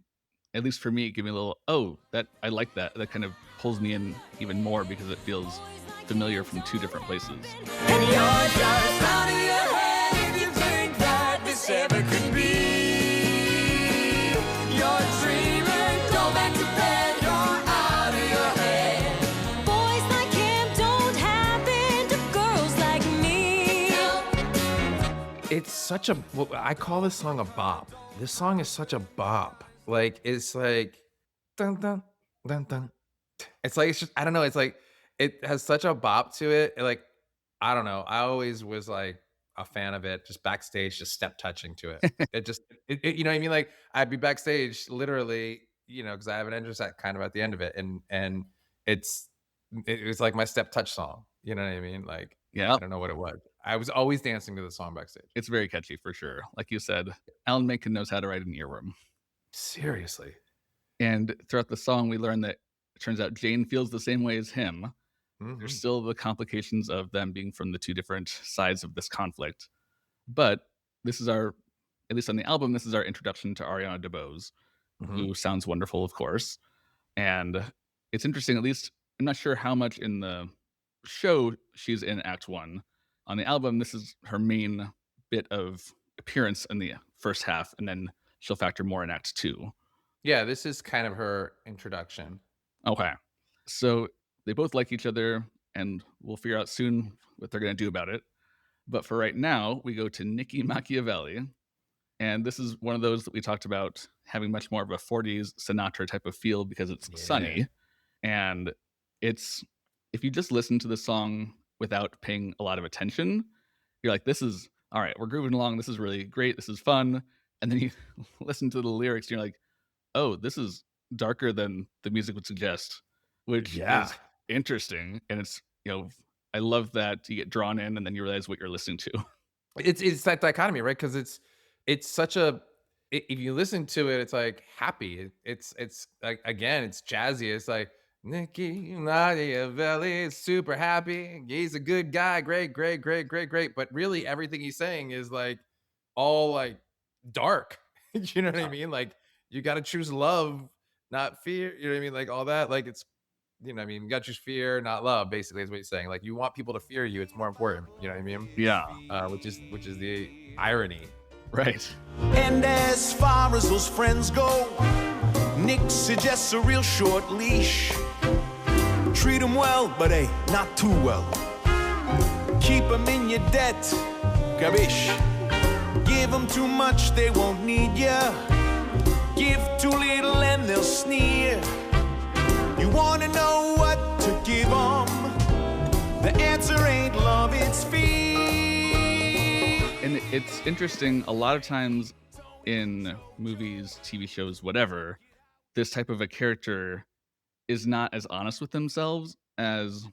at least for me, give me a little, oh, that I like that. That kind of pulls me in even more because it feels familiar from two different places. And you're just out of your head if you think that this ever could be. You're dreaming, go back to bed, you're out of your head. Boys like him don't happen to girls like me. It's such a, well, I call this song a bop. This song is such a bop. Like it's like dun dun dun dun. It's like, it's just, I don't know. It's like it has such a bop to it. Like, I don't know. I always was like a fan of it. Just backstage, just step touching to it. It just, you know what I mean? Like I'd be backstage, literally, because I have an entrance at kind of at the end of it, and it's it was like my step touch song. You know what I mean? Like Yeah, I don't know what it was. I was always dancing to the song backstage. it's very catchy for sure. Like you said, Alan Menken knows how to write an earworm. Seriously. And throughout the song, we learn that it turns out Jane feels the same way as him. There's Hmm. still the complications of them being from the two different sides of this conflict. But this is our, at least on the album, this is our introduction to Ariana DeBose, Hmm. who sounds wonderful, of course. And it's interesting, at least, I'm not sure how much in the show she's in Act One. On the album, this is her main bit of appearance in the first half, and then she'll factor more in Act Two. Yeah, this is kind of her introduction. Okay. So they both like each other, and we'll figure out soon what they're going to do about it. But for right now, we go to Nikki Machiavelli. And this is one of those that we talked about having much more of a 40s Sinatra type of feel because it's Yeah. sunny. And it's if you just listen to the song without paying a lot of attention, you're like, "This is all right, we're grooving along, this is really great, this is fun." And then you listen to the lyrics, and you're like, "Oh, this is darker than the music would suggest," which Yeah. is interesting, and I love that you get drawn in and then you realize what you're listening to. It's that dichotomy, right? Because it's such a if you listen to it, it's like happy. It's like again, it's jazzy. It's like Nicky Machiavelli is super happy. He's a good guy. Great, great, great, great, great. But really, everything he's saying is like all like dark. You know what I mean? Like you got to choose love, not fear. You know what I mean? Like all that. Like it's you know what I mean. You got to choose fear, not love. Basically, is what he's saying. Like you want people to fear you. It's more important. You know what I mean? Yeah, Which is the irony. right. And as far as those friends go, Nick suggests a real short leash. Treat 'em well, but hey, not too well. Keep 'em in your debt, gabish. Give 'em too much, they won't need ya. Give too little and they'll sneer. You wanna know what to give 'em? The answer ain't love, it's fear. And it's interesting, a lot of times in movies, TV shows, whatever, this type of a character is not as honest with themselves as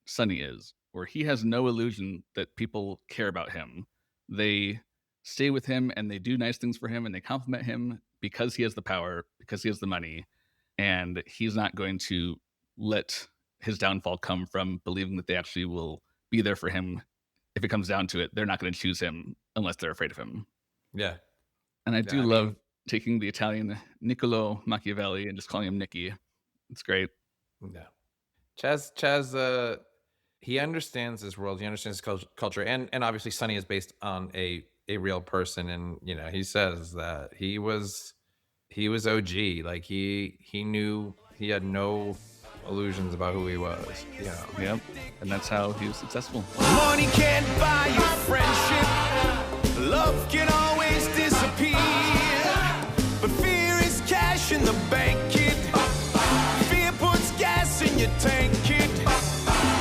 Sonny is, where he has no illusion that people care about him. They stay with him and they do nice things for him and they compliment him because he has the power, because he has the money, and he's not going to let his downfall come from believing that they actually will be there for him. If it comes down to it, they're not going to choose him unless they're afraid of him. Yeah. And I Yeah, do I love mean, taking the Italian Niccolo Machiavelli and just calling him Nicky. It's great. yeah. Chaz, he understands this world. He understands culture, and obviously, Sonny is based on a real person, and you know, he says that he was OG. Like he knew he had no illusions about who he was. You know. Yep. And that's how he was successful. Money can't buy your friendship. Love can always disappear. But fear is cash in the bank, kid. Fear puts gas in your tank, kid.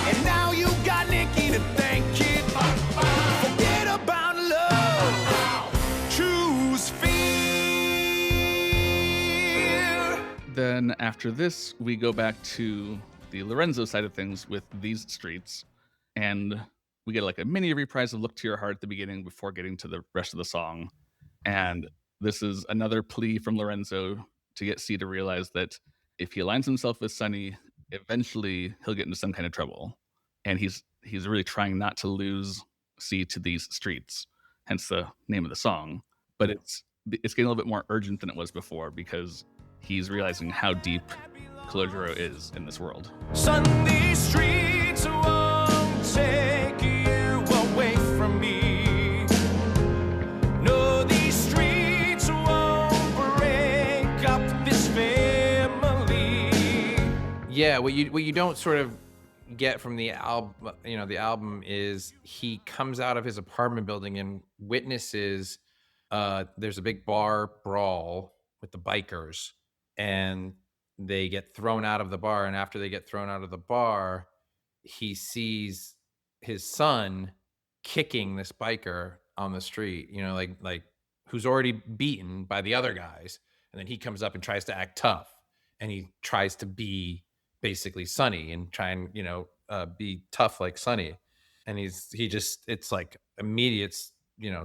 And now you got Nicky to thank, kid. Forget about love. Choose fear. Then after this, we go back to the Lorenzo side of things with These Streets. And we get like a mini reprise of Look to Your Heart at the beginning before getting to the rest of the song. And this is another plea from Lorenzo to get C to realize that if he aligns himself with Sonny, eventually he'll get into some kind of trouble. And he's really trying not to lose C to These Streets, hence the name of the song. But it's getting a little bit more urgent than it was before because he's realizing how deep Calogero is in this world. Sunday streets won't take you away from me. No, these streets won't break up this family. Yeah, what you don't sort of get from the album, the album is he comes out of his apartment building and witnesses there's a big bar brawl with the bikers and they get thrown out of the bar, and after they get thrown out of the bar, he sees his son kicking this biker on the street, like who's already beaten by the other guys, and then he comes up and tries to act tough, and he tries to be basically Sonny and try and be tough like Sonny, and it's like immediate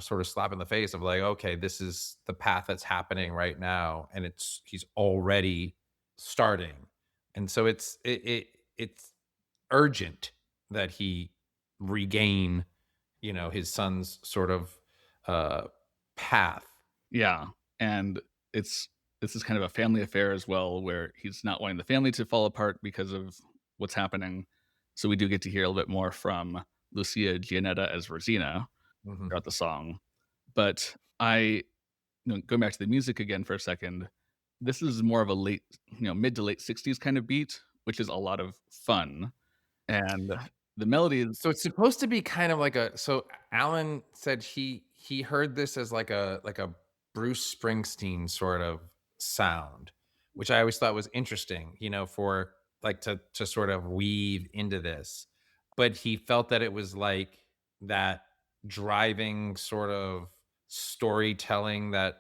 sort of slap in the face of like, okay, this is the path that's happening right now, and he's already starting, and so it's urgent that he regain his son's sort of path. Yeah. And this is kind of a family affair as well, where he's not wanting the family to fall apart because of what's happening. So we do get to hear a little bit more from Lucia Gianetta as Rosina Mhm. throughout the song. But going back to the music again for a second, this is more of a mid to late 60s kind of beat, which is a lot of fun. And the melody is, So it's supposed to be kind of like so Alan said he heard this as like a Bruce Springsteen sort of sound, which I always thought was interesting, for like to sort of weave into this, but he felt that it was like that driving sort of storytelling that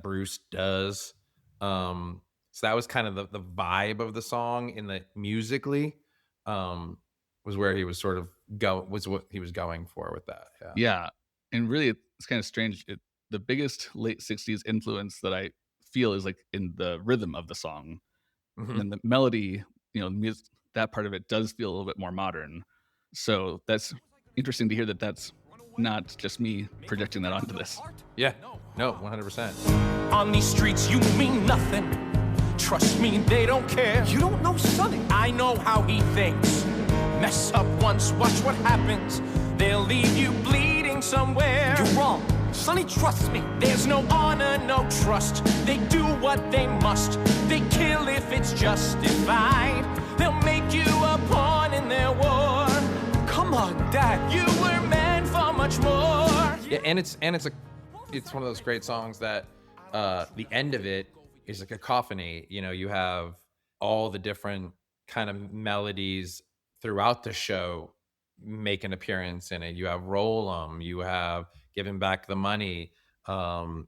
Bruce does. So that was kind of the vibe of the song in the musically, um, was where he was sort of was what he was going for with that. Yeah. Yeah, and really, it's kind of strange. The biggest late '60s influence that I feel is like in the rhythm of the song, and Mhm. then the melody. That part of it does feel a little bit more modern. So that's interesting to hear that that's not just me projecting that onto this. Yeah. No, 100%. On these streets, you mean nothing. Trust me, they don't care. You don't know Sonny. I know how he thinks. Mess up once, watch what happens. They'll leave you bleeding somewhere. You're wrong. Sonny trusts me. There's no honor, no trust. They do what they must. They kill if it's justified. They'll make you a pawn in their war. Come on, Dad. You were meant for much more. Yeah, and it's one of those great songs that the end of it is a cacophony. You have all the different kind of melodies throughout the show make an appearance in it. You have Roll 'em, you have Giving Back the Money, who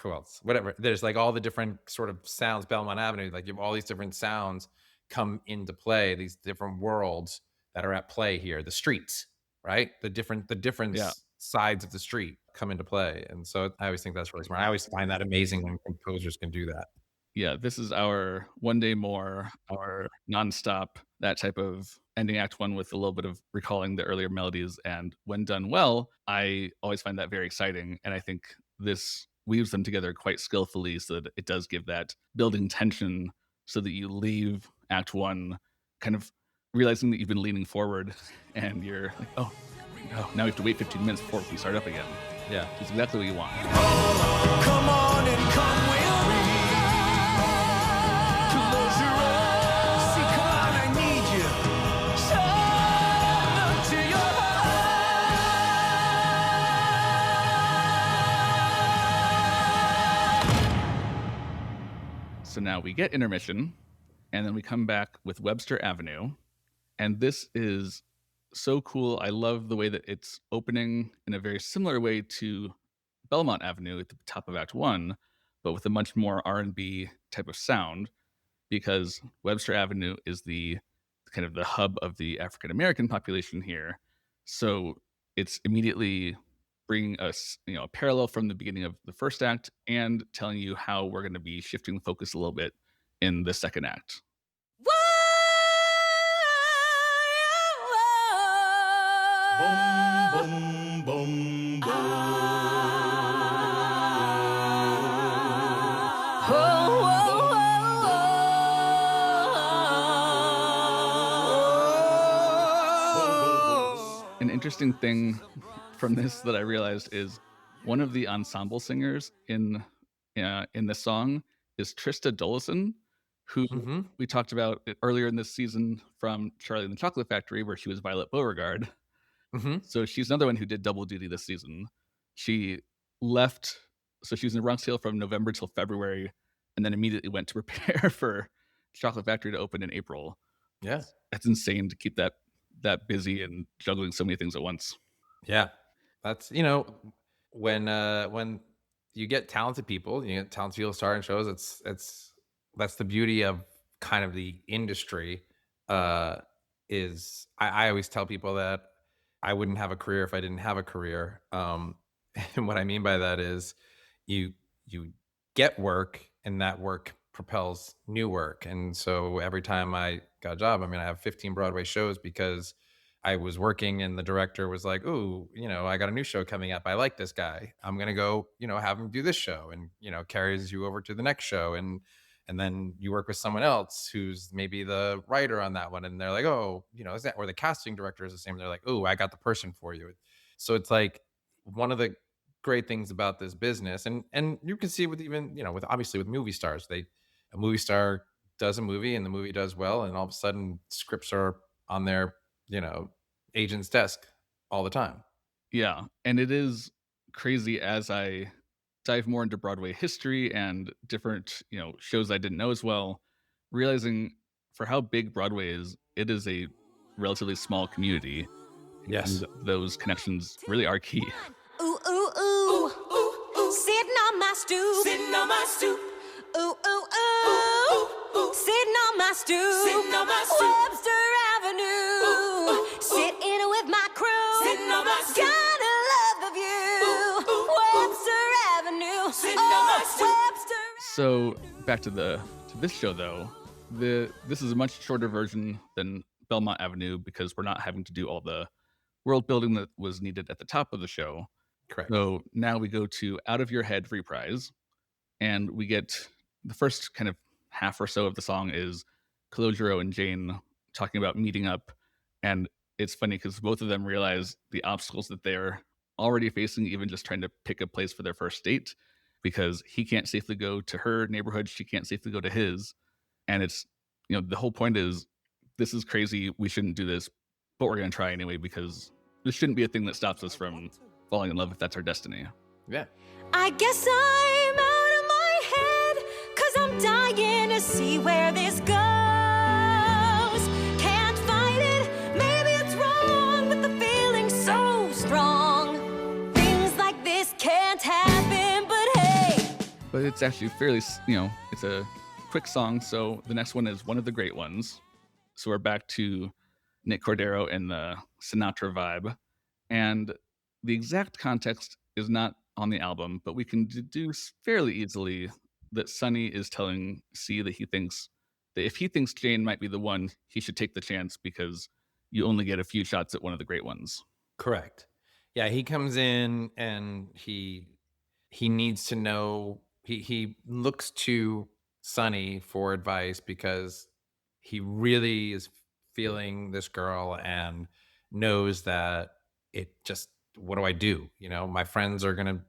else? Whatever. There's like all the different sort of sounds, Belmont Avenue, like you have all these different sounds come into play, these different worlds that are at play here. The streets, right? The different Yeah. sides of the street come into play. And so I always think that's really smart. I always find that amazing when composers can do that. Yeah, this is our One Day More, our nonstop, that type of ending act one with a little bit of recalling the earlier melodies. And when done well, I always find that very exciting. And I think this weaves them together quite skillfully so that it does give that building tension so that you leave act one kind of realizing that you've been leaning forward and you're like, oh, no, now we have to wait 15 minutes before we can start up again. Yeah. It's exactly what you want. Come on and come with me. Close your eyes. See, come on, I need you. Look to your heart. So now we get intermission, and then we come back with Webster Avenue. And this is so cool. I love the way that it's opening in a very similar way to Belmont Avenue at the top of Act One, but with a much more R&B type of sound, because Webster Avenue is the kind of the hub of the African American population here. So it's immediately bringing us, a parallel from the beginning of the first act and telling you how we're going to be shifting the focus a little bit in the second act. Boom, boom, boom. An interesting thing from this that I realized is one of the ensemble singers in this song is Trista Dolison, who Mhm. we talked about earlier in this season from Charlie and the Chocolate Factory, where she was Violet Beauregard. Mhm. So she's another one who did double duty this season. She left, so she was in A Bronx Tale from November till February, and then immediately went to prepare for Chocolate Factory to open in April. Yeah. That's insane to keep that busy and juggling so many things at once. Yeah. That's, when you get talented people, you get talented people starring shows, that's the beauty of kind of the industry. Is I always tell people that I wouldn't have a career if I didn't have a career. And what I mean by that is you get work and that work propels new work. And so every time I got a job, I have 15 Broadway shows because I was working and the director was like, "Ooh, I got a new show coming up. I like this guy. I'm going to go, have him do this show," and, carries you over to the next show. And then you work with someone else who's maybe the writer on that one. And they're like, "Oh, is that," or the casting director is the same. They're like, "Oh, I got the person for you." So it's like one of the great things about this business. And you can see with even, with obviously with movie stars, a movie star does a movie and the movie does well. And all of a sudden scripts are on their, agent's desk all the time. Yeah, and it is crazy as I dive more into Broadway history and different, shows I didn't know as well, realizing for how big Broadway is, it is a relatively small community. Yes. And those connections really are key. Ooh, ooh, ooh. Sitting on my stoop. Sitting on my stoop. Ooh, ooh, ooh. Sitting on my stoop. Sitting on my stoop. Webster Avenue. Sitting with my crew. Sitting on my stoop. Gotta love the view. Webster Avenue. Sitting on my stoop. Webster. So back to this show though, this is a much shorter version than Belmont Avenue because we're not having to do all the world building that was needed at the top of the show. Correct. So now we go to Out of Your Head reprise, and we get the first kind of half or so of the song is Calogero and Jane talking about meeting up. And it's funny because both of them realize the obstacles that they're already facing, even just trying to pick a place for their first date, because he can't safely go to her neighborhood. She can't safely go to his. And it's, the whole point is, this is crazy. We shouldn't do this, but we're going to try anyway because this shouldn't be a thing that stops us from falling in love if that's our destiny. Yeah. I guess I'm out of my head, 'cause I'm dying to see where this goes. Can't fight it, maybe it's wrong, but the feeling's so strong. Things like this can't happen, but hey. But it's actually fairly, it's a quick song. So the next one is One of the Great Ones. So we're back to Nick Cordero and the Sinatra vibe. And the exact context is not on the album, but we can deduce fairly easily that Sonny is telling C that he thinks that if he thinks Jane might be the one, he should take the chance because you only get a few shots at one of the great ones. Correct. Yeah, he comes in and he needs to know, he looks to Sonny for advice because he really is feeling this girl and knows that what do I do? My friends are going to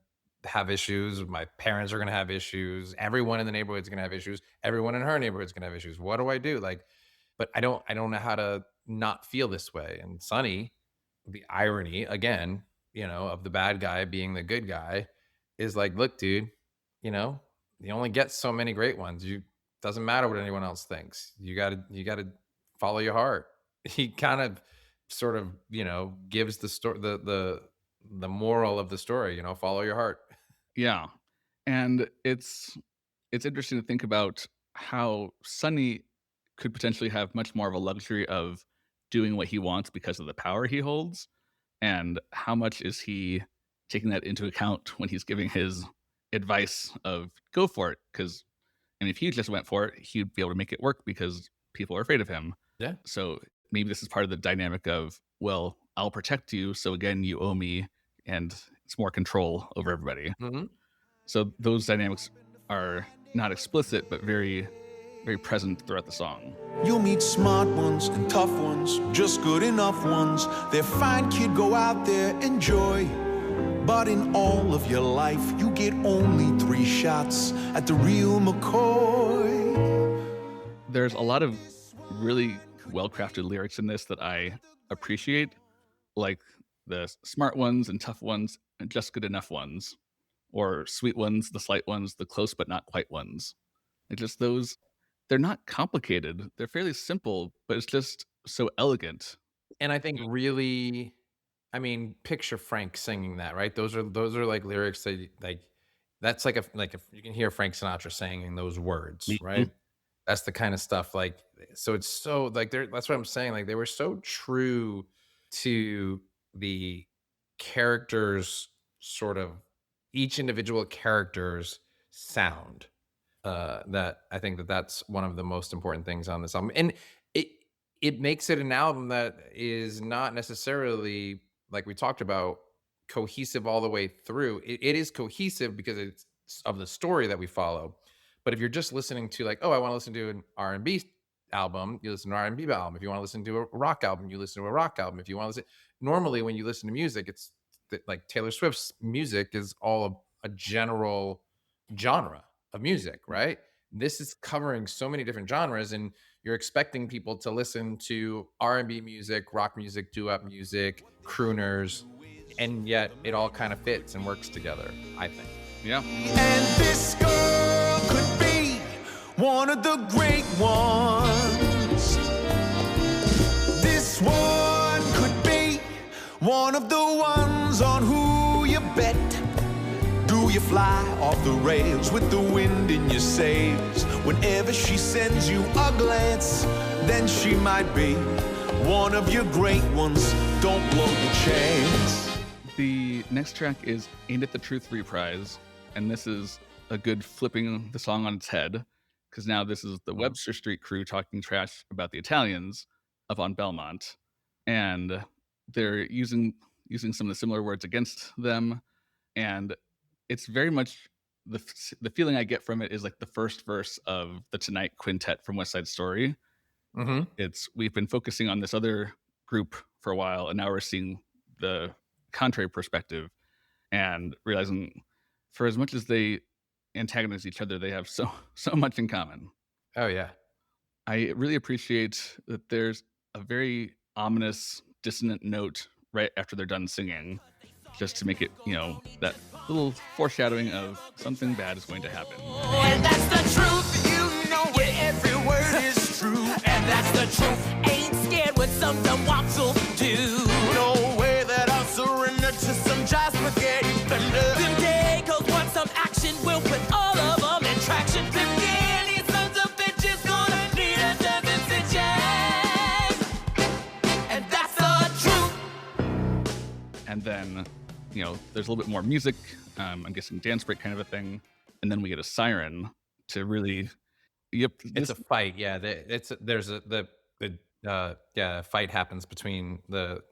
have issues. My parents are going to have issues. Everyone in the neighborhood is going to have issues. Everyone in her neighborhood is going to have issues. What do I do? But I don't know how to not feel this way. And Sonny, the irony again, of the bad guy being the good guy is like, look, dude, you only get so many great ones. Doesn't matter what anyone else thinks. You gotta follow your heart. He kind of sort of, gives the story, the moral of the story, follow your heart. Yeah. And it's interesting to think about how Sonny could potentially have much more of a luxury of doing what he wants because of the power he holds. And how much is he taking that into account when he's giving his advice of go for it? Because, if he just went for it, he'd be able to make it work because people are afraid of him. Yeah. So maybe this is part of the dynamic of, well, I'll protect you. So again, you owe me, and it's more control over everybody. Mm-hmm. So those dynamics are not explicit, but very, very present throughout the song. You'll meet smart ones and tough ones, just good enough ones. They're fine, kid, go out there, enjoy. But in all of your life, you get only 3 shots at the real McCoy. There's a lot of really well-crafted lyrics in this that I appreciate, like the smart ones and tough ones and just good enough ones, or sweet ones, the slight ones, the close but not quite ones. Just those, they're not complicated. They're fairly simple, but it's just so elegant. And I think really, picture Frank singing that, right? Those are like lyrics that that's like if you can hear Frank Sinatra singing those words, right? That's the kind of stuff so it's so that's what I'm saying. They were so true to the characters, sort of each individual character's sound. That I think that's one of the most important things on this album. And it makes it an album that is not necessarily, like we talked about, cohesive all the way through. It is cohesive because it's of the story that we follow. But if you're just listening to I want to listen to an R&B album, you listen to an R&B album. If you want to listen to a rock album, you listen to a rock album. If you want to listen, normally when you listen to music, it's like Taylor Swift's music is all a general genre of music, right? This is covering so many different genres, and you're expecting people to listen to R&B music, rock music, doo-wop music, crooners, and yet it all kind of fits and works together, I think. Yeah. And this girl could be one of the great ones. This one could be one of the ones on who you bet. Do you fly off the rails with the wind in your sails? Whenever she sends you a glance, then she might be one of your great ones. Don't blow your chance. The next track is Ain't It the Truth reprise, and this is a good flipping the song on its head, because now this is the Webster Street crew talking trash about the Italians up on Belmont, and they're using some of the similar words against them, and it's very much the feeling I get from it is like the first verse of the Tonight Quintet from West Side Story. It's we've been focusing on this other group for a while, and now we're seeing the contrary perspective and realizing for as much as they antagonize each other, they have so much in common. Oh yeah. I really appreciate that there's a very ominous, dissonant note right after they're done singing, just to make it, that little foreshadowing of something bad is going to happen. And that's the truth, you know it, every word is true. And that's the truth, ain't scared what some dumb wops will do. No way that I'll surrender to some jazz spaghetti bender. Them day goes want some action, we'll put all of them in traction. Them candy sons of bitches gonna need a dozen stitches. And that's the truth. And then, there's a little bit more music. I'm guessing dance break kind of a thing. And then we get a siren to really, It's a fight. Yeah. The fight happens between the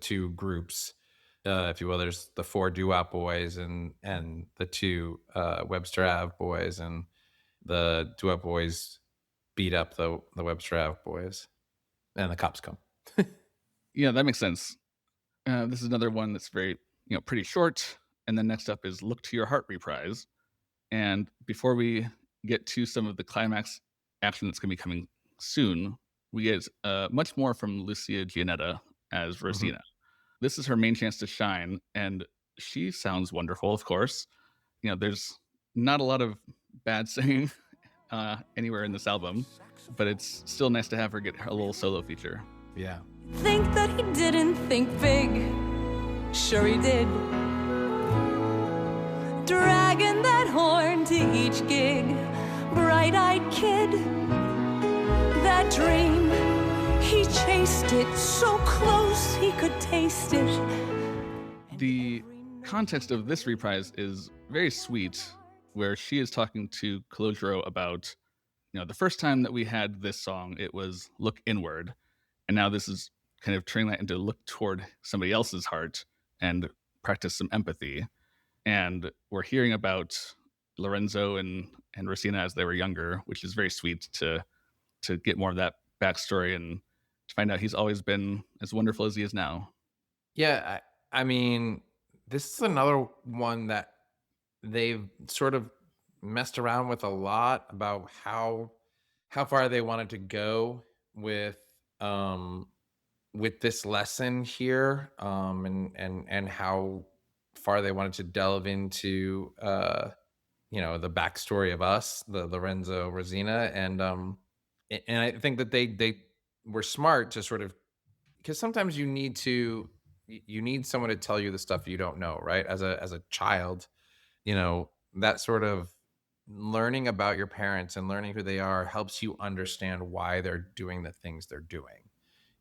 two groups, if you will. There's the 4 doo-wop boys and the 2 Webster Ave boys, and the doo-wop boys beat up the Webster Ave boys, and the cops come. Yeah, that makes sense. This is another one that's very, pretty short. And then next up is Look to Your Heart reprise. And before we get to some of the climax action that's going to be coming soon, we get much more from Lucia Gianetta as Rosina. This is her main chance to shine, and she sounds wonderful, of course. There's not a lot of bad singing anywhere in this album, but it's still nice to have her get a little solo feature. Yeah. Think that he didn't think big. Sure he did. Dragging that horn to each gig. Bright-eyed kid. That dream, he chased it so close he could taste it. The context of this reprise is very sweet, where she is talking to Calogero about, the first time that we had this song, it was Look Inward. And now this is kind of turning that into look toward somebody else's heart and practice some empathy. And we're hearing about Lorenzo and Rosina as they were younger, which is very sweet to get more of that backstory and to find out he's always been as wonderful as he is now. Yeah. I mean, this is another one that they've sort of messed around with a lot about how far they wanted to go with this lesson here, and how far they wanted to delve into the backstory of us, the Lorenzo Rosina, and I think that they were smart to sort of, because sometimes you need someone to tell you the stuff you don't know, right? As a child, that sort of learning about your parents and learning who they are helps you understand why they're doing the things they're doing.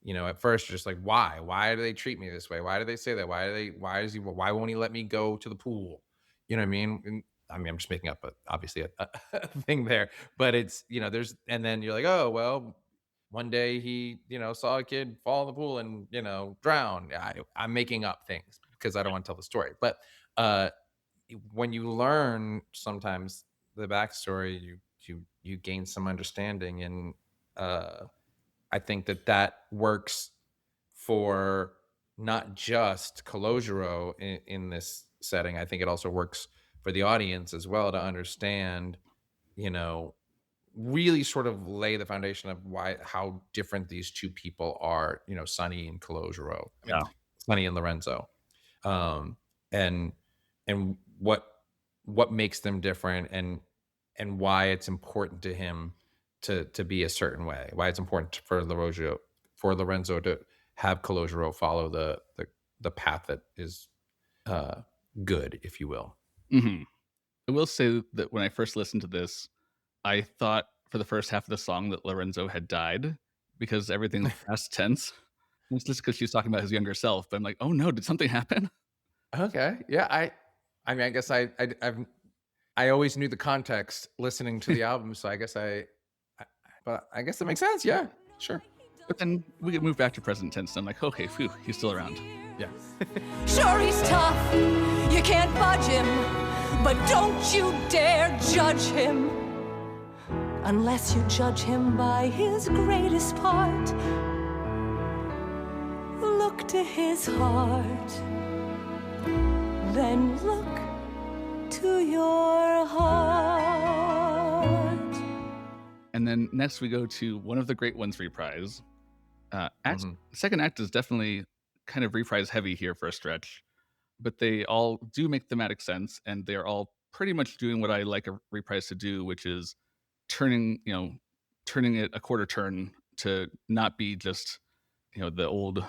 At first you're just like, why do they treat me this way? Why do they say that? Why won't he let me go to the pool? You know what I mean? And, I'm just making up obviously a thing there, but it's, and then you're like, oh, well, one day he, saw a kid fall in the pool and, drown. I'm making up things because I don't want to tell the story. But when you learn sometimes the backstory, you gain some understanding. And I think that works for not just Calogero in this setting. I think it also works for the audience as well to understand, really sort of lay the foundation of how different these two people are, Sonny and Calogero. Sonny and Lorenzo. And what makes them different and why it's important to him to be a certain way, why it's important for Lorenzo to have Calogero follow the path that is good, if you will. Hmm. I will say that when I first listened to this, I thought for the first half of the song that Lorenzo had died because everything's past tense. It's just because she's talking about his younger self. But I'm like, oh no, did something happen? Okay, yeah, I mean, I guess I always knew the context listening to the album, so I guess but I guess that makes sense. Yeah, sure. But then we get moved back to present tense. And I'm like, okay, phew, he's still around. Yeah. Sure, he's tough, you can't budge him, but don't you dare judge him. Unless you judge him by his greatest part. Look to his heart, then look to your heart. And then next we go to one of the great ones reprise. Second act is definitely kind of reprise heavy here for a stretch, but they all do make thematic sense, and they're all pretty much doing what I like a reprise to do, which is turning it a quarter turn to not be just the old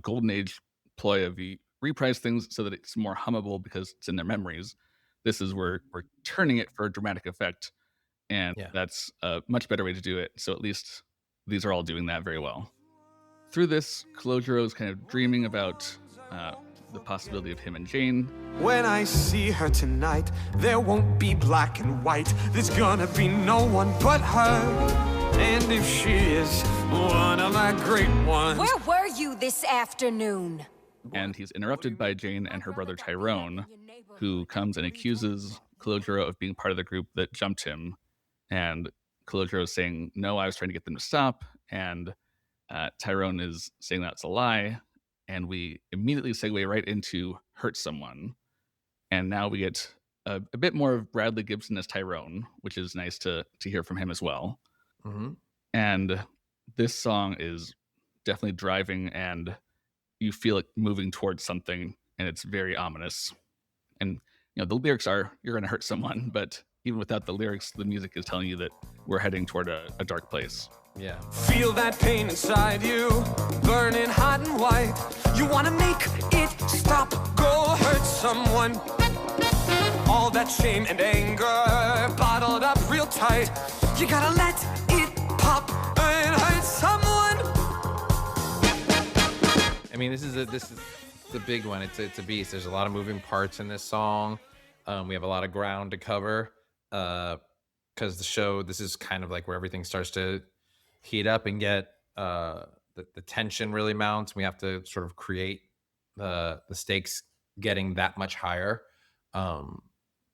golden age ploy of you reprise things so that it's more hummable because it's in their memories. This is where we're turning it for dramatic effect, and that's a much better way to do it. So at least these are all doing that very well. Through this, Calogero is kind of dreaming about the possibility of him and Jane. When I see her tonight, there won't be black and white. There's gonna be no one but her. And if she is one of my great ones. Where were you this afternoon? And he's interrupted by Jane and her brother Tyrone, who comes and accuses Calogero of being part of the group that jumped him. And Calogero is saying, no, I was trying to get them to stop. And Tyrone is saying that's a lie. And we immediately segue right into hurt someone. And now we get a bit more of Bradley Gibson as Tyrone, which is nice to hear from him as well. Mm-hmm. And this song is definitely driving, and you feel it moving towards something, and it's very ominous. And the lyrics are, you're going to hurt someone, but even without the lyrics, the music is telling you that we're heading toward a dark place. Yeah. Feel that pain inside you, burning hot and white. You want to make it stop, go hurt someone. All that shame and anger bottled up real tight. You gotta let it pop and hurt someone. I mean, this is the big one. It's a beast. There's a lot of moving parts in this song. We have a lot of ground to cover because the show, this is kind of like where everything starts to heat up and get the tension really mounts. We have to sort of create the stakes getting that much higher.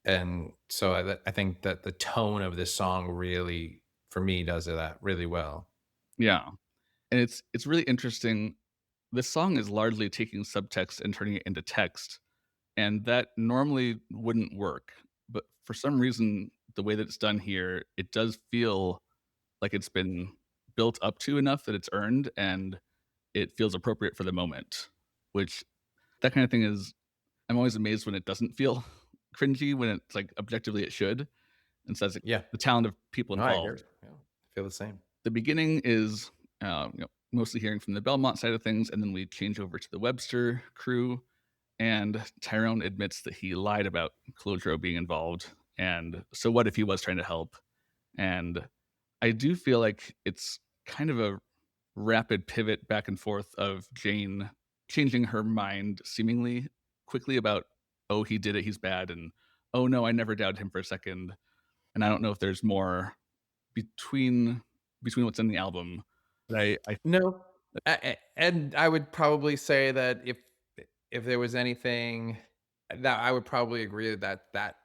And so I think that the tone of this song really, for me, does that really well. Yeah. And it's really interesting. This song is largely taking subtext and turning it into text. And that normally wouldn't work. But for some reason, the way that it's done here, it does feel like it's been built up to enough that it's earned, and it feels appropriate for the moment, which that kind of thing is, I'm always amazed when it doesn't feel cringy, when it's like objectively it should. And so that's the talent of people involved. I feel the same. The beginning is mostly hearing from the Belmont side of things, and then we change over to the Webster crew, and Tyrone admits that he lied about Calogero being involved. And so what if he was trying to help? And I do feel like it's kind of a rapid pivot back and forth of Jane changing her mind seemingly quickly about, oh, he did it, he's bad, and oh no, I never doubted him for a second. And I don't know if there's more between what's in the album. But No, and I would probably say that if there was anything that I would probably agree that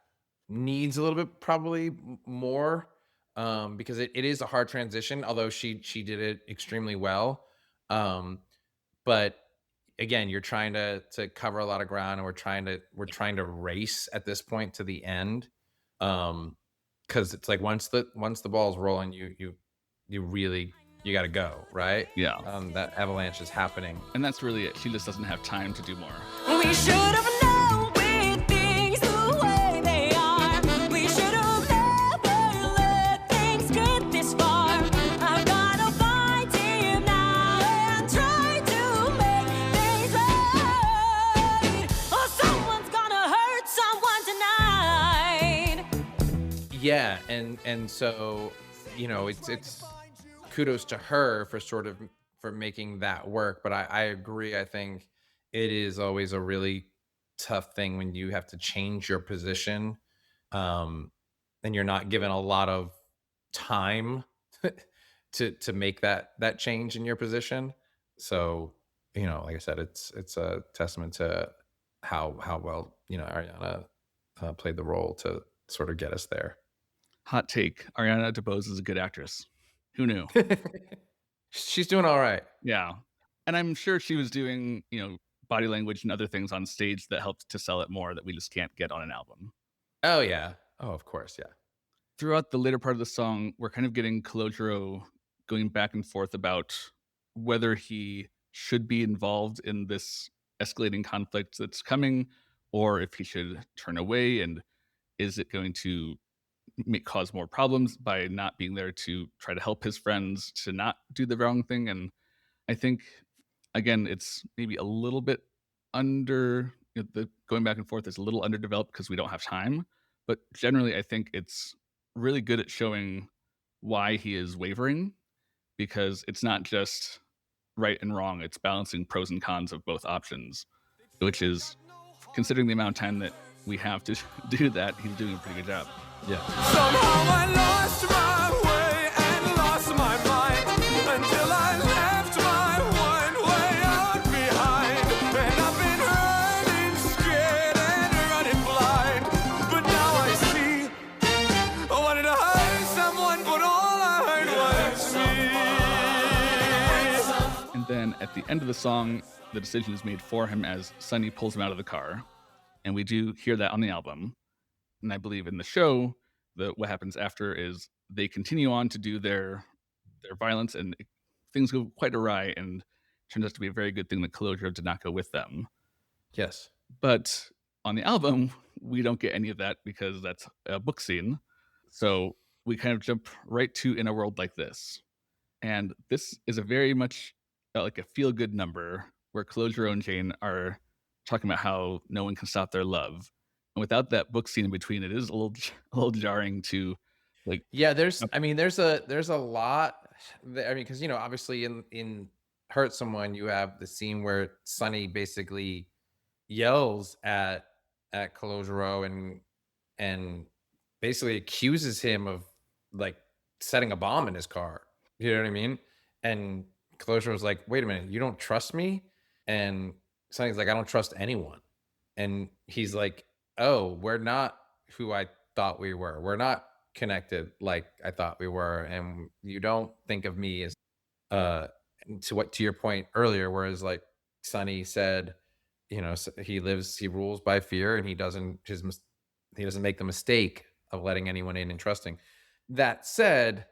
needs a little bit probably more, because it is a hard transition, although she did it extremely well. But again, you're trying to cover a lot of ground, and we're trying to race at this point to the end. Because it's like once the ball's rolling, you really got to go, right? Yeah. That avalanche is happening. And that's really it. She just doesn't have time to do more. We should have known with things the way they are. We should have never let things get this far. Yeah, and so, it's kudos to her for sort of for making that work, but I agree. I think it is always a really tough thing when you have to change your position, um, and you're not given a lot of time to make that change in your position. So, like I said, it's a testament to how well, Ariana, played the role to sort of get us there. Hot take: Ariana DeBose is a good actress. Who knew? She's doing all right. Yeah, and I'm sure she was doing, body language and other things on stage that helped to sell it more that we just can't get on an album. Oh, yeah. Oh, of course, yeah. Throughout the later part of the song, we're kind of getting Calogero going back and forth about whether he should be involved in this escalating conflict that's coming, or if he should turn away, and is it going to cause more problems by not being there to try to help his friends to not do the wrong thing. And I think, again, it's maybe a little bit the going back and forth is a little underdeveloped because we don't have time. But generally, I think it's really good at showing why he is wavering, because it's not just right and wrong. It's balancing pros and cons of both options, which is, considering the amount of time that we have to do that, he's doing a pretty good job. Yeah. Somehow I lost my way and lost my mind until I left my one way out behind. And I've been hurting, scared, and running blind. But now I see I wanted to hurt someone, but all I heard was me. And then at the end of the song, the decision is made for him as Sonny pulls him out of the car. And we do hear that on the album. And I believe in the show, what happens after is they continue on to do their violence, and things go quite awry, and turns out to be a very good thing that Calogero did not go with them. Yes. But on the album, we don't get any of that because that's a book scene. So we kind of jump right to In a World Like This. And this is a very much like a feel-good number where Calogero and Jane are talking about how no one can stop their love. And without that book scene in between, it is a little jarring to, like. Yeah, there's a lot. Because obviously in Hurt Someone, you have the scene where Sonny basically yells at Calogero and basically accuses him of like setting a bomb in his car. You know what I mean? And Calogero's like, "Wait a minute, you don't trust me?" And Sonny's like, "I don't trust anyone." And he's like, "Oh, we're not who I thought we were. We're not connected like I thought we were. And you don't think of me as uh to your point earlier, whereas like Sonny said, he rules by fear, and he doesn't make the mistake of letting anyone in and trusting. That said,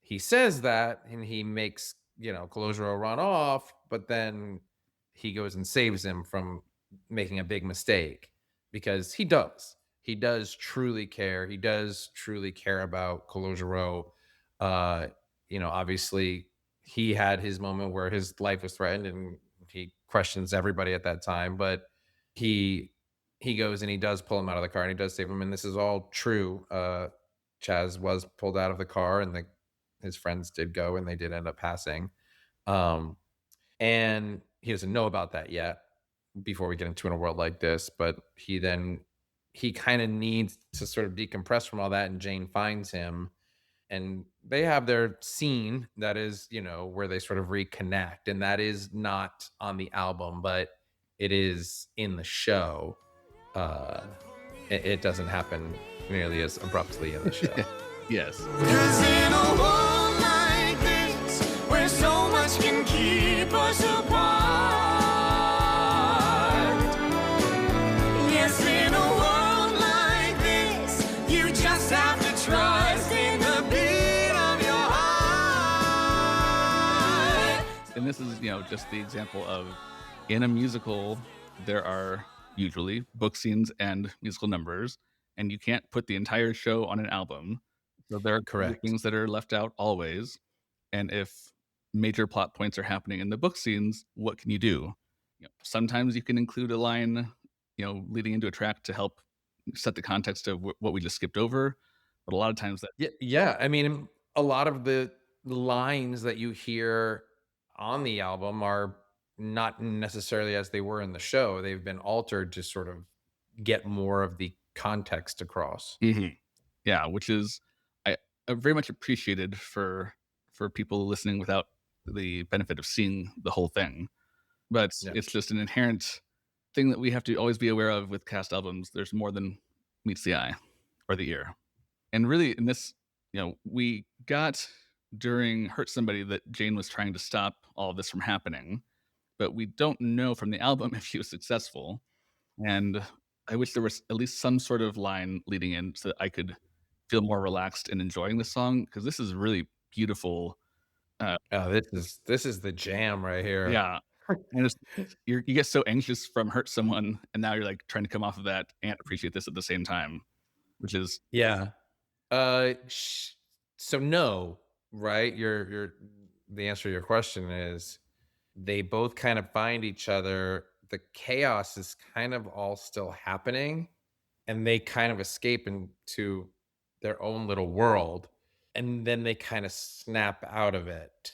he says that and he makes, Calogero run off, but then he goes and saves him from making a big mistake, because he does truly care. He does truly care about Calogero. Obviously he had his moment where his life was threatened and he questions everybody at that time, but he goes and he does pull him out of the car and he does save him. And this is all true. Chaz was pulled out of the car, and his friends did go, and they did end up passing. And he doesn't know about that yet before we get into In a World Like This, but he kind of needs to sort of decompress from all that, and Jane finds him, and they have their scene that is, where they sort of reconnect, and that is not on the album, but it is in the show. It doesn't happen nearly as abruptly in the show. Yes. 'Cause in a world like this, where so much can keep us apart. Yes, in a world like this, you just have to trust in the beat of your heart. And this is, just the example of, in a musical, there are usually book scenes and musical numbers, and you can't put the entire show on an album. So there are Correct. things that are left out always. And if major plot points are happening in the book scenes, what can you do? Sometimes you can include a line, leading into a track to help set the context of what we just skipped over. But a lot of times that Yeah. I mean, a lot of the lines that you hear on the album are not necessarily as they were in the show. They've been altered to sort of get more of the context across. Mhm. Yeah, which is I very much appreciated for people listening without the benefit of seeing the whole thing. But Yeah. it's just an inherent thing that we have to always be aware of with cast albums. There's more than meets the eye or the ear. And really in this, we got during Hurt Somebody that Jane was trying to stop all of this from happening, but we don't know from the album if she was successful. And I wish there was at least some sort of line leading in so that I could feel more relaxed in enjoying this song because this is really beautiful. Oh, this is the jam right here. Yeah. And you get so anxious from Hurt Someone, and now you're like trying to come off of that and appreciate this at the same time, which is Yeah. So no, right? Your the answer to your question is they both kind of find each other. The chaos is kind of all still happening, and they kind of escape into their own little world, and then they kind of snap out of it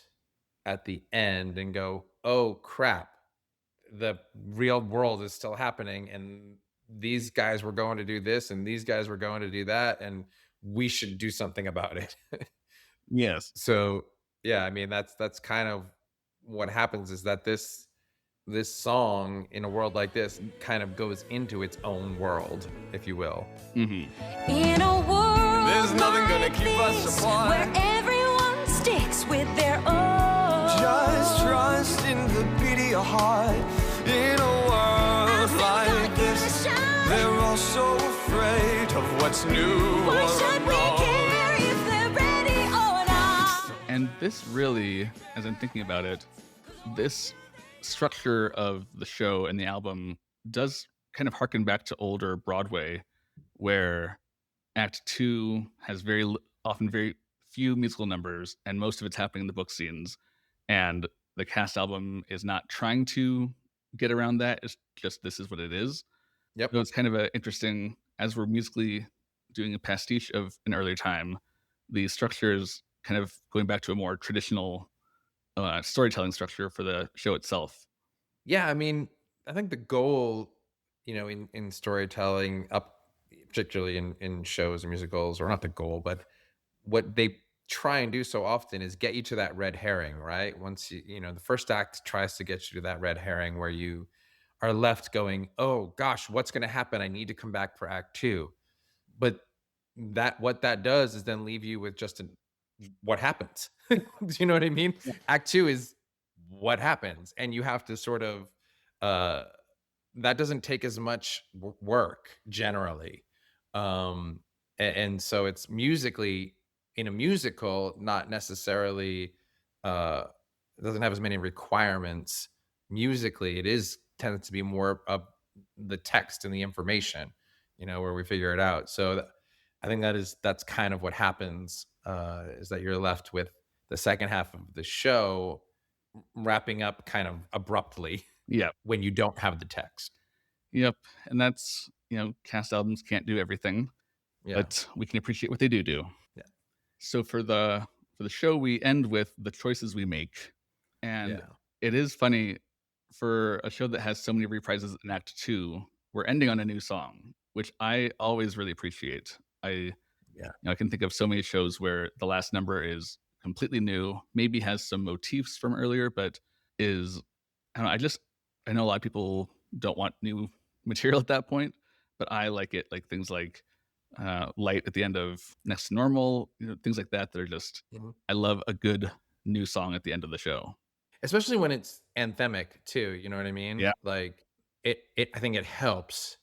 at the end and go, "Oh crap. The real world is still happening, and these guys were going to do this and these guys were going to do that, and we should do something about it." yes. So yeah, I mean that's kind of what happens is that this song in a world like this kind of goes into its own world, if you will. Hmm. In a world There's nothing gonna like keep us this, apart. where everyone sticks with their own. Just trust in the beat of your heart. In a world like this, they're all so afraid of what's new Why or should we unknown. care if they're ready or not? And this really, as I'm thinking about it, this structure of the show and the album does kind of harken back to older Broadway, where Act Two has often very few musical numbers, and most of it's happening in the book scenes. And the cast album is not trying to get around that. It's just this is what it is. Yep. So it's kind of a interesting, as we're musically doing a pastiche of an earlier time, the structure is kind of going back to a more traditional storytelling structure for the show itself. Yeah, I mean, I think the goal, in storytelling, particularly in shows and musicals, or not the goal, but what they try and do so often is get you to that red herring, right? Once the first act tries to get you to that red herring where you are left going, "Oh gosh, what's going to happen? I need to come back for Act Two." But what that does is then leave you with just what happens. Do you know what I mean? Yeah. Act Two is what happens, and you have to sort of that doesn't take as much work generally. And so it's musically in a musical, not necessarily it doesn't have as many requirements musically. It is tends to be more of the text and the information, where we figure it out. So I think that's kind of what happens, is that you're left with the second half of the show wrapping up kind of abruptly Yeah. when you don't have the text. Yep. And that's, cast albums can't do everything, Yeah. but we can appreciate what they do. Yeah. So for the show, we end with the choices we make. And Yeah. it is funny for a show that has so many reprises in Act Two, we're ending on a new song, which I always really appreciate. I can think of so many shows where the last number is completely new, maybe has some motifs from earlier, but is, I don't know, I know a lot of people don't want new material at that point, but I like it, like things like Light at the end of Next to Normal, things like that are just, Mhm. I love a good new song at the end of the show. Especially when it's anthemic too, you know what I mean? Yeah. Like I think it helps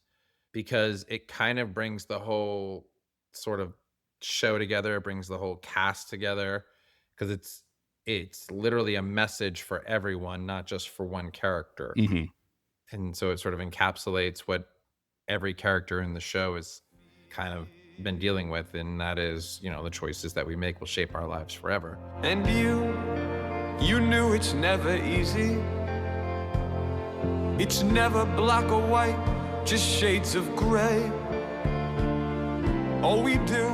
because it kind of brings the whole sort of show together, it brings the whole cast together, because it's literally a message for everyone, not just for one character. Mhm. And so it sort of encapsulates what every character in the show has kind of been dealing with, and that is, the choices that we make will shape our lives forever. And you knew it's never easy. It's never black or white, just shades of gray. All we do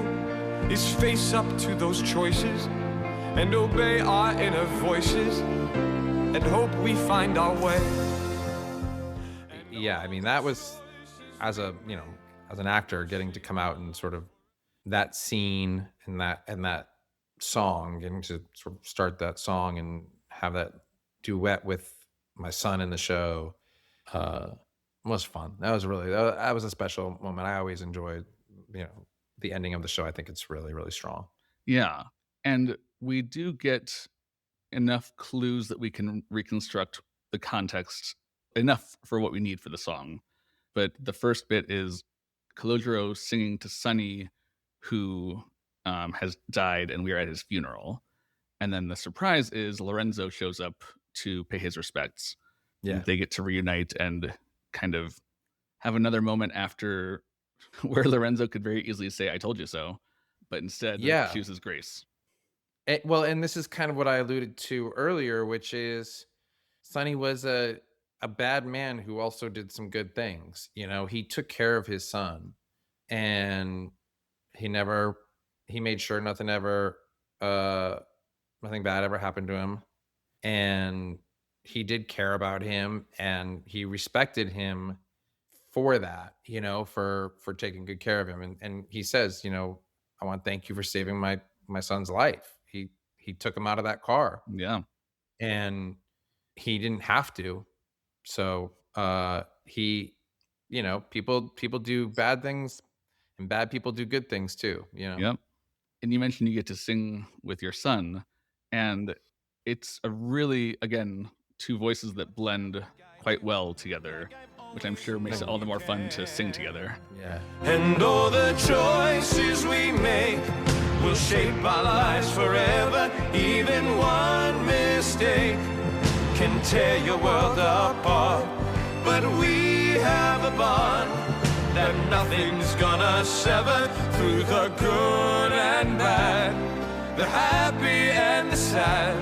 is face up to those choices and obey our inner voices and hope we find our way. Yeah, I mean, that was as as an actor, getting to come out and sort of that scene and that song, getting to sort of start that song and have that duet with my son in the show uh was fun. That was really that was a special moment. I always enjoyed, the ending of the show. I think it's really, really strong. Yeah. And we do get enough clues that we can reconstruct the context enough for what we need for the song. But the first bit is Calogero singing to Sonny, who has died, and we are at his funeral. And then the surprise is Lorenzo shows up to pay his respects. Yeah. They get to reunite and kind of have another moment after where Lorenzo could very easily say, "I told you so," but instead Yeah. chooses Grace. Well, and this is kind of what I alluded to earlier, which is Sonny was a bad man who also did some good things. He took care of his son, and he made sure nothing bad ever happened to him, and he did care about him, and he respected him for that, for taking good care of him. And he says, I want to thank you for saving my son's life. He took him out of that car, Yeah. and he didn't have to. So he, people do bad things, and bad people do good things too. Yep. And you mentioned you get to sing with your son, and it's a really, again, two voices that blend quite well together, which I'm sure makes it all the more fun to sing together. Yeah. And all the choices we make will shape our lives forever. Even one mistake can tear your world apart. But we have a bond that nothing's gonna sever. Through the good and bad, the happy and the sad,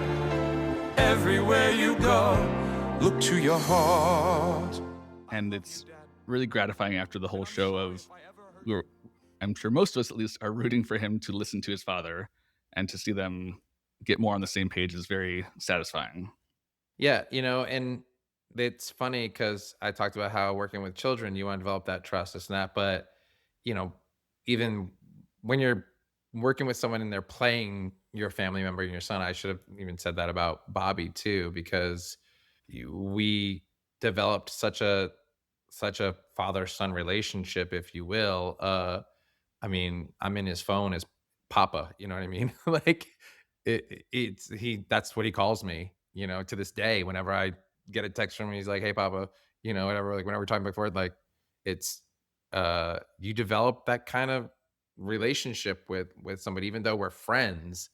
everywhere you go, look to your heart. And it's really gratifying after the whole show of, I'm sure most of us at least are rooting for him to listen to his father, and to see them get more on the same page is very satisfying. Yeah, and it's funny because I talked about how working with children, you want to develop that trust, this and that. But, even when you're working with someone and they're playing your family member and your son, I should have even said that about Bobby too, because we developed such a father-son relationship, if you will. I mean, I'm in his phone as Papa, you know what I mean? Like that's what he calls me, to this day. Whenever I get a text from him, he's like, "Hey, Papa," whatever. Like whenever we're talking before, like it's you develop that kind of relationship with somebody, even though we're friends.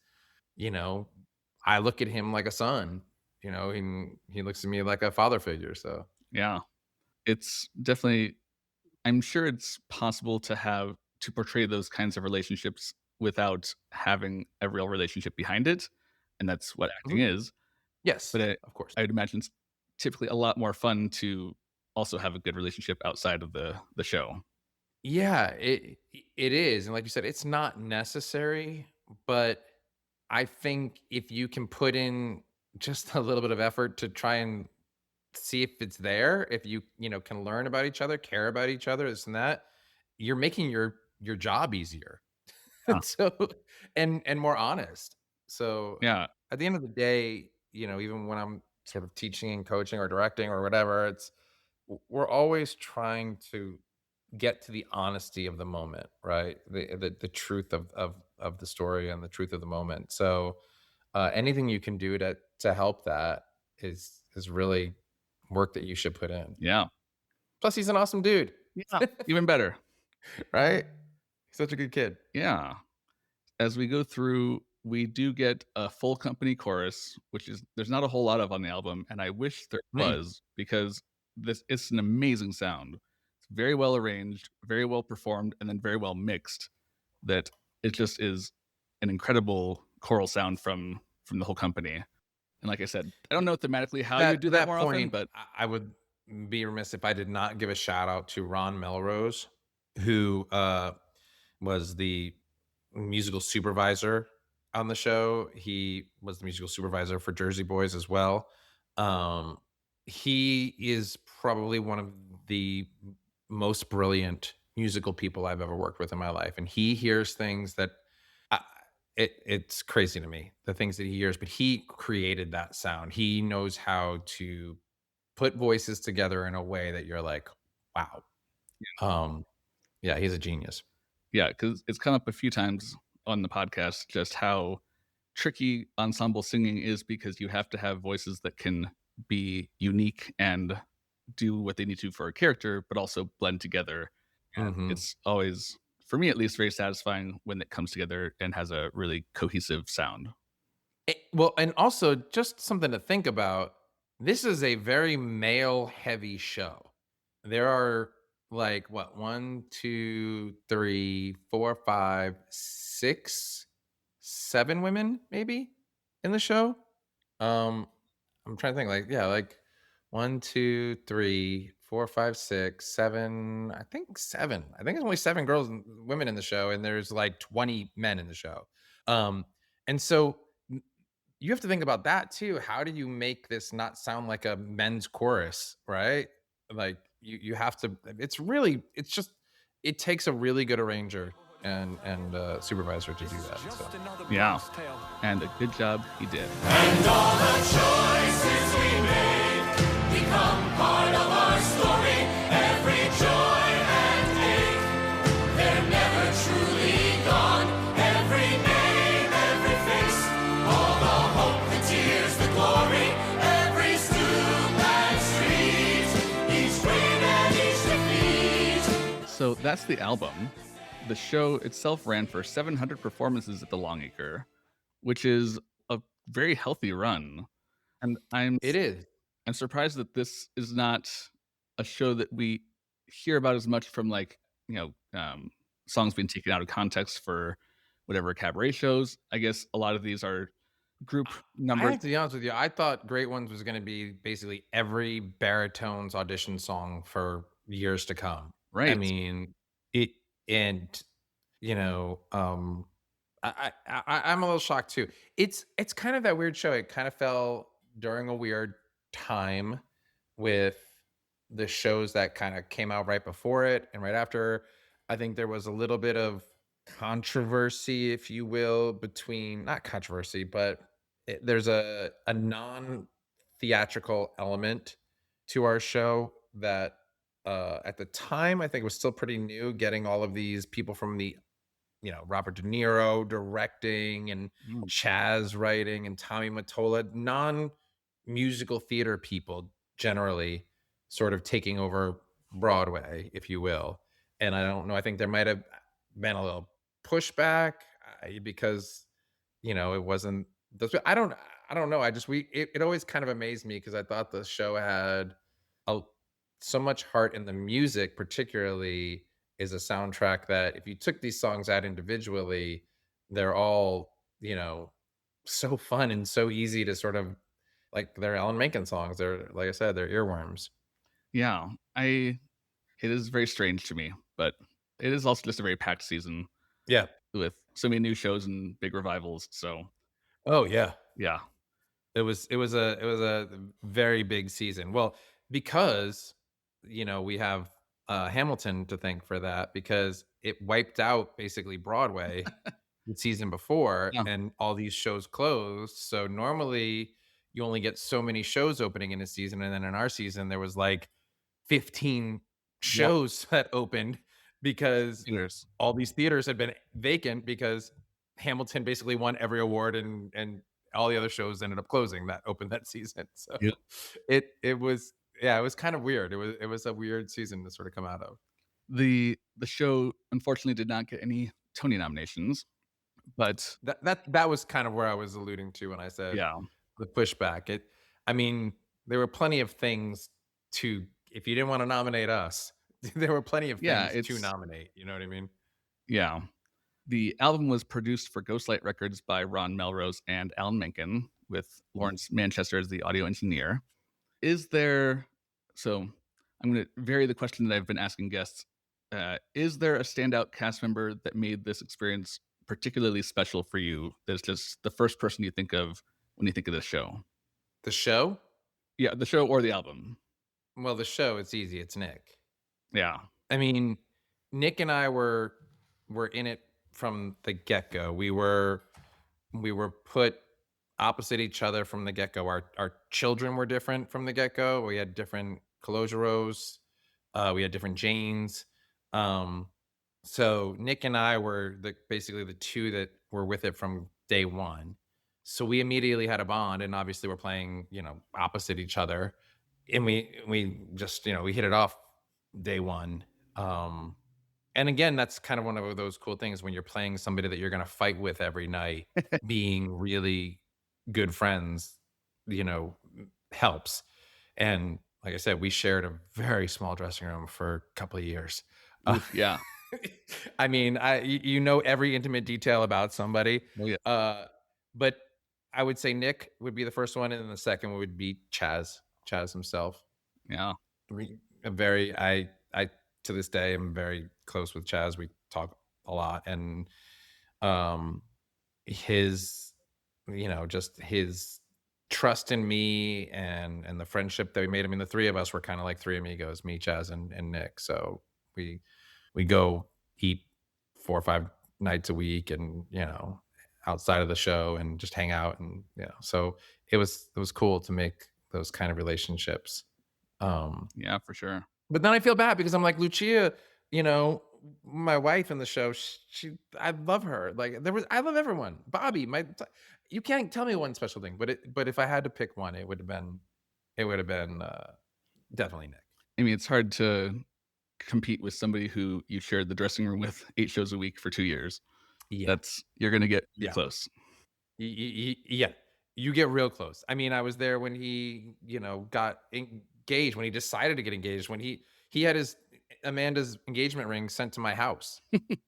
I look at him like a son. He looks at me like a father figure. So Yeah. It's definitely, I'm sure it's possible to portray those kinds of relationships without having a real relationship behind it. And that's what acting Mhm. is. Yes, But of course. I would imagine it's typically a lot more fun to also have a good relationship outside of the show. Yeah, it is, and like you said, it's not necessary, but I think if you can put in just a little bit of effort to try and see if it's there, if you can learn about each other, care about each other, this and that, you're making your job easier. Huh. So and more honest. So Yeah. at the end of the day, even when I'm sort of teaching and coaching or directing or whatever, we're always trying to get to the honesty of the moment, right? The truth of the story and the truth of the moment. So anything you can do to help that is really work that you should put in. Yeah. Plus, he's an awesome dude, Yeah. Even better. right? He's such a good kid. Yeah. As we go through, we do get a full company chorus, which is there's not a whole lot of on the album, and I wish there was, because it's an amazing sound. It's very well arranged, very well performed, and then very well mixed. That it just is an incredible choral sound from the whole company. And like I said, I don't know thematically how you do that more often, but I would be remiss if I did not give a shout out to Ron Melrose, who was the musical supervisor on the show. He was the musical supervisor for Jersey Boys as well. Um, he is probably one of the most brilliant musical people I've ever worked with in my life, and he hears things that I, it's crazy to me, the things that he hears. But he created that sound. He knows how to put voices together in a way that you're like, wow. Um, yeah, he's a genius. Yeah, because it's come up a few times on the podcast just how tricky ensemble singing is because you have to have voices that can be unique and do what they need to for a character, but also blend together. And Mhm. it's always, for me at least, very satisfying when it comes together and has a really cohesive sound. Well, and also just something to think about. This is a very male heavy show. There are like what, one, two, three, four, five, six, seven women maybe in the show. Um, I'm trying to think like, yeah, like one, two, three, four, five, six, seven. I think seven. I think there's only seven girls and women in the show, and there's like 20 men in the show. Um, and so you have to think about that too. How do you make this not sound like a men's chorus, right? Like you have to. It's really, it's just, it takes a really good arranger and supervisor to do that. So Yeah, and a good job he did. And all the choices we make become part of our story. Every joy and ache, they're never truly gone. Every name, every face, all the hope, the tears, the glory. Every stoop and street, each win and each defeat. So that's the album. The show itself ran for 700 performances at the Longacre, which is a very healthy run. And it is. I'm surprised that this is not a show that we hear about as much from like, you know, songs being taken out of context for whatever cabaret shows. I guess a lot of these are group I numbers. have to be honest with you. I thought Great Ones was going to be basically every baritone's audition song for years to come. I Right. mean, it, and you know, I'm a little shocked too. It's kind of that weird show. It kind of fell during a weird time with the shows that kind of came out right before it and right after. I think there was a little bit of controversy, if you will, between, not controversy, but there's a non theatrical element to our show that at the time I think was still pretty new, getting all of these people from the, you know, Robert De Niro directing and Mm. Chaz writing and Tommy Mottola, non-musical theater people generally sort of taking over Broadway, if you will. And I don't know, I think there might have been a little pushback because, you know, it wasn't I don't know. I just it always kind of amazed me because I thought the show had a, so much heart in the music, particularly is a soundtrack that if you took these songs out individually, they're all, you know, so fun and so easy to sort of, like, they're Alan Menken songs. They're, like I said, they're earworms. Yeah. It is very strange to me, but it is also just a very packed season Yeah. with so many new shows and big revivals. So Oh yeah. yeah. It was a very big season. Well, because, you know, we have Hamilton to thank for that, because it wiped out basically Broadway the season before, Yeah. and all these shows closed. So normally you only get so many shows opening in a season, and then in our season there was like 15 Yep. shows that opened because Fingers. all these theaters had been vacant because Hamilton basically won every award, and all the other shows ended up closing that opened that season. So Yep. it was, yeah, it was kind of weird. It was a weird season to sort of come out of. The show unfortunately did not get any Tony nominations, but That was kind of where I was alluding to when I said yeah. the pushback. I mean, there were plenty of things to, if you didn't want to nominate us, there were plenty of Yeah, things to it's nominate. You know what I mean? yeah. The album was produced for Ghostlight Records by Ron Melrose and Alan Menken, with Lawrence Manchester as the audio engineer. Is there so I'm going to vary the question that I've been asking guests. Is there a standout cast member that made this experience particularly special for you that's just the first person you think of when you think of this show? The show? Yeah, the show or the album. Well, the show, it's easy. It's Nick. Yeah. I mean, Nick and I were in it from the get-go. We were put opposite each other from the get-go. Our children were different from the get-go. We had different Cologeros. We had different genes. Um, so Nick and I were basically the two that were with it from day one. So we immediately had a bond, and obviously we're playing, opposite each other, and we just we hit it off day one. Um, and again, that's kind of one of those cool things when you're playing somebody that you're going to fight with every night, being really good friends, helps. And like I said, we shared a very small dressing room for a couple of years. Oof, yeah. I mean, you know every intimate detail about somebody. Oh, yeah. But I would say Nick would be the first one, and then the second would be Chaz himself. Yeah. I to this day am very close with Chaz. We talk a lot, and his just his trust in me and the friendship that we made. I mean, the three of us were kind of like three amigos, me, Chaz, and Nick. So we go eat 4 or 5 nights a week, and outside of the show, and just hang out, and so it was cool to make those kind of relationships. Yeah, for sure. But then I feel bad because I'm like, Lucia, my wife in the show, I love her. Like, I love everyone. Bobby, you can't tell me one special thing, but if I had to pick one, it would have been definitely Nick. I mean, it's hard to compete with somebody who you shared the dressing room with 8 shows a week for 2 years. Yeah. You're gonna get Yeah. close. Yeah, you get real close. I mean, I was there when he, got engaged, when he decided to get engaged, when he had Amanda's engagement ring sent to my house,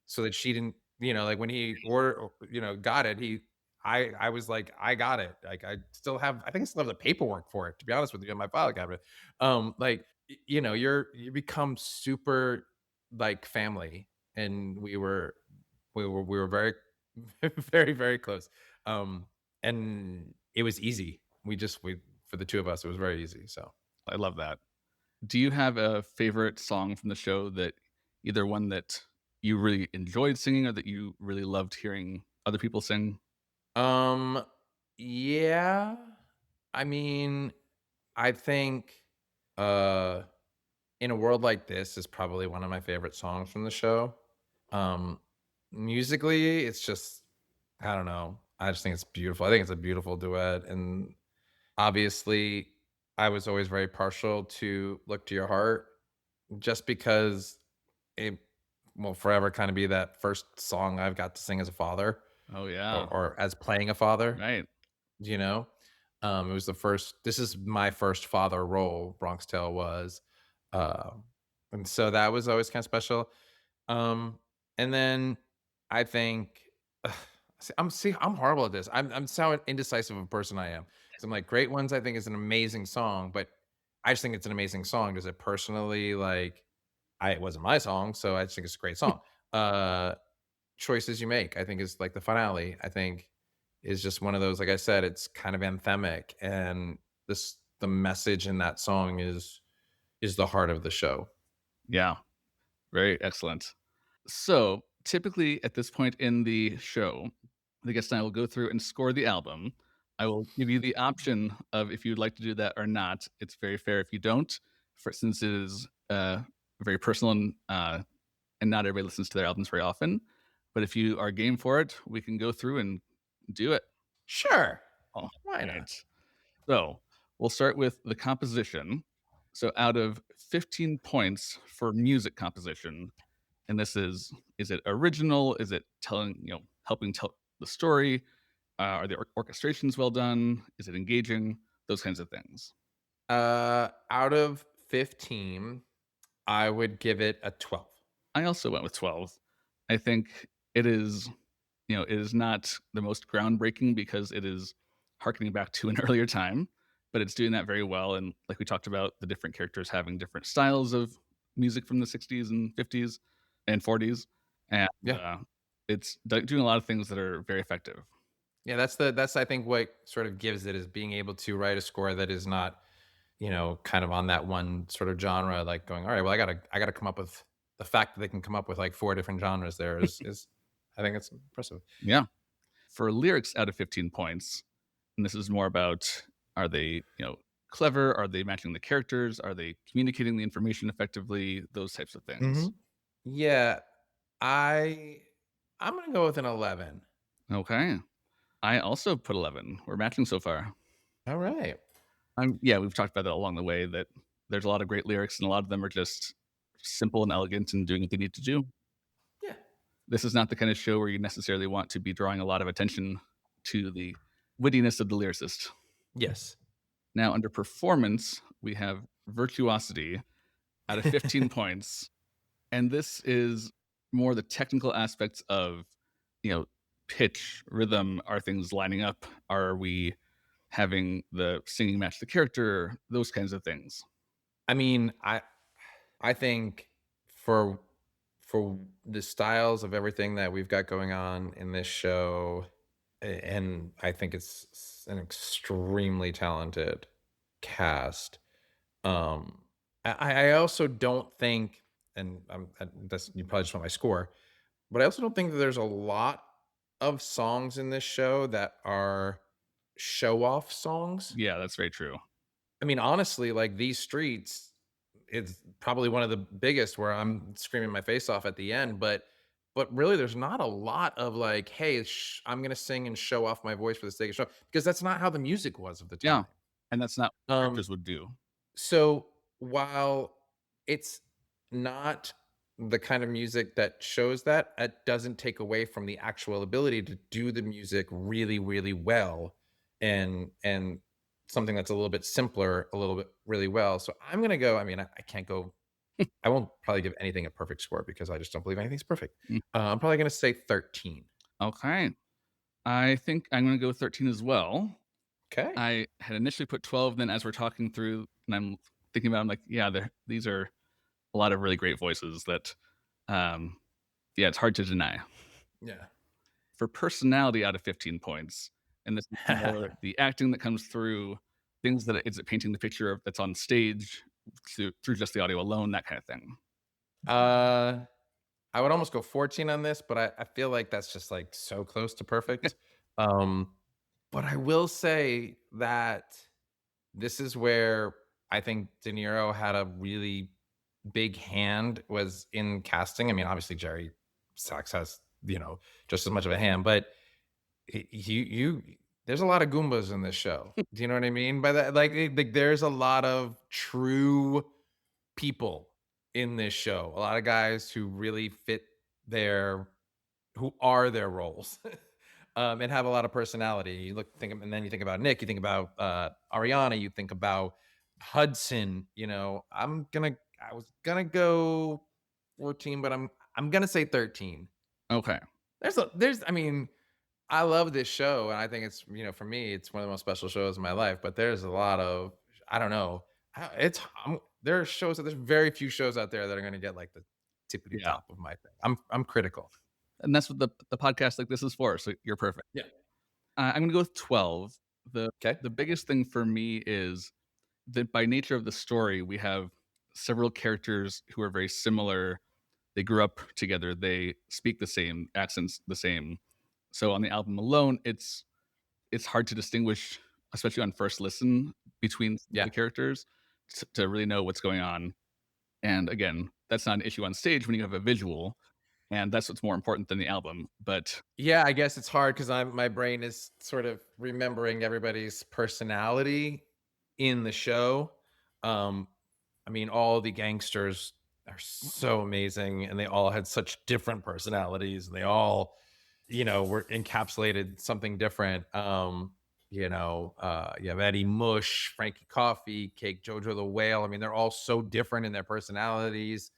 so that she didn't, like when he got it, I was like, I got it. Like I think I still have the paperwork for it, to be honest with you, in my file cabinet. You become super like family, and we were very, very, very close. And it was easy. For the two of us, it was very easy. So I love that. Do you have a favorite song from the show that either one that you really enjoyed singing or that you really loved hearing other people sing? Yeah. I mean, I think uh In a World Like This is probably one of my favorite songs from the show. Um Musically, it's just, I don't know. I just think it's beautiful. I think it's a beautiful duet, and obviously I was always very partial to Look to Your Heart, just because it will forever kind of be that first song I've got to sing as a father, Oh, or, yeah. or as playing a father. Right. you know it was the first, this is my first father role, Bronx Tale was. uh and so that was always kind of special. And then I think I'm horrible at this. I'm so indecisive of a person I am, because I'm like, Great Ones I think is an amazing song, but I just think it's an amazing song. Does it personally, like, it wasn't my song, so I just think it's a great song. uh Choices You Make, I think, is like the finale. I think is just one of those, like I said, it's kind of anthemic, and the message in that song is the heart of the show. Yeah. Very excellent. So, typically at this point in the show, the guest and I will go through and score the album. I will give you the option of if you'd like to do that or not. It's very fair if you don't, since it is very personal and not everybody listens to their albums very often. But if you are game for it, we can go through and do it. Sure. All Why not? right. So we'll start with the composition. So out of 15 points for music composition, and this is it original? Is it helping tell the story? Are the orchestrations well done? Is it engaging? Those kinds of things. Out of 15, I would give it a 12. I also went with 12. I think it is, it is not the most groundbreaking because it is harkening back to an earlier time, but it's doing that very well. And like we talked about, the different characters having different styles of music from the 60s and 50s and 40s. And Yeah. It's doing a lot of things that are very effective. Yeah, that's I think what sort of gives it is being able to write a score that is not, kind of on that one sort of genre, like going, all right, well, I gotta come up with the fact that they can come up with like four different genres there is I think it's impressive. Yeah. For lyrics out of 15 points, and this is more about, are they, clever? Are they matching the characters? Are they communicating the information effectively? Those types of Hmm. things. Yeah, I I'm gonna go with an 11. Okay. I also put 11. We're matching so far. All right. Yeah, we've talked about that along the way, that there's a lot of great lyrics and a lot of them are just simple and elegant and doing what they need to do. Yeah. This is not the kind of show where you necessarily want to be drawing a lot of attention to the wittiness of the lyricist. Yes. Now, under performance, we have virtuosity out of 15 points. And this is more the technical aspects of, you know, pitch, rhythm. Are things lining up? Are we having the singing match the character? Those kinds of things. I mean, I think for for the styles of everything that we've got going on in this show, and I think it's an extremely talented cast. I also don't think, and that's you probably just want my score, but I also don't think that there's a lot of songs in this show that are show off songs. Yeah, that's very true. I mean, honestly, like These Streets is probably one of the biggest where I'm screaming my face off at the end, but really there's not a lot of like, hey, I'm going to sing and show off my voice for the sake of show because that's not how the music was of the Yeah. time. And that's not what Um characters would do. so while it's not the kind of music that shows that, it doesn't take away from the actual ability to do the music really, really well and something that's a little bit simpler, a little bit really well. So I'm gonna go. I mean, I can't go. I won't probably give anything a perfect score because I just don't believe anything's perfect. Mm, I'm probably gonna say 13. Okay. I think I'm going to go with 13 as well. Okay. I had initially put 12. Then, as we're talking through, and I'm thinking about, it, I'm like, yeah, these are a lot of really great voices that, um, yeah, it's hard to deny. Yeah. For personality out of 15 points, and this is more the acting that comes through, things that is it painting the picture of that's on stage through just the audio alone, that kind of thing. uh, I would almost go 14 on this, but I feel like that's just like so close to perfect. Um, but I will say that this is where I think De Niro had a really big hand was in casting. I mean, obviously Jerry Sachs has, just as much of a hand, but you there's a lot of Goombas in this show. Do you know what I mean by that? Like there's a lot of true people in this show. A lot of guys who really fit their who are their roles. And have a lot of personality. And then you think about Nick, you think about Ariana, you think about Hudson. I was gonna go 14, but I'm gonna say 13. Okay. I mean, I love this show, and I think it's for me, it's one of the most special shows in my life. But there's a lot of I don't know. There are shows that there's very few shows out there that are gonna get like the tippity Yeah. top of my thing. I'm critical. And that's what the podcast like this is for. So you're perfect. Yeah. I'm going to go with 12. Okay. The biggest thing for me is that by nature of the story, we have several characters who are very similar. They grew up together. They speak the same, accents the same. So on the album alone, it's hard to distinguish, especially on first listen, between Yeah. the characters to really know what's going on. And again, that's not an issue on stage when you have a visual, and that's what's more important than the album. But Yeah, I guess it's hard because my brain is sort of remembering everybody's personality in the show. Um, I mean, all the gangsters are so amazing, and they all had such different personalities, and they all, were encapsulated something different. You have Eddie Mush, Frankie Coffee, Cake Jojo the Whale. I mean, they're all so different in their personalities.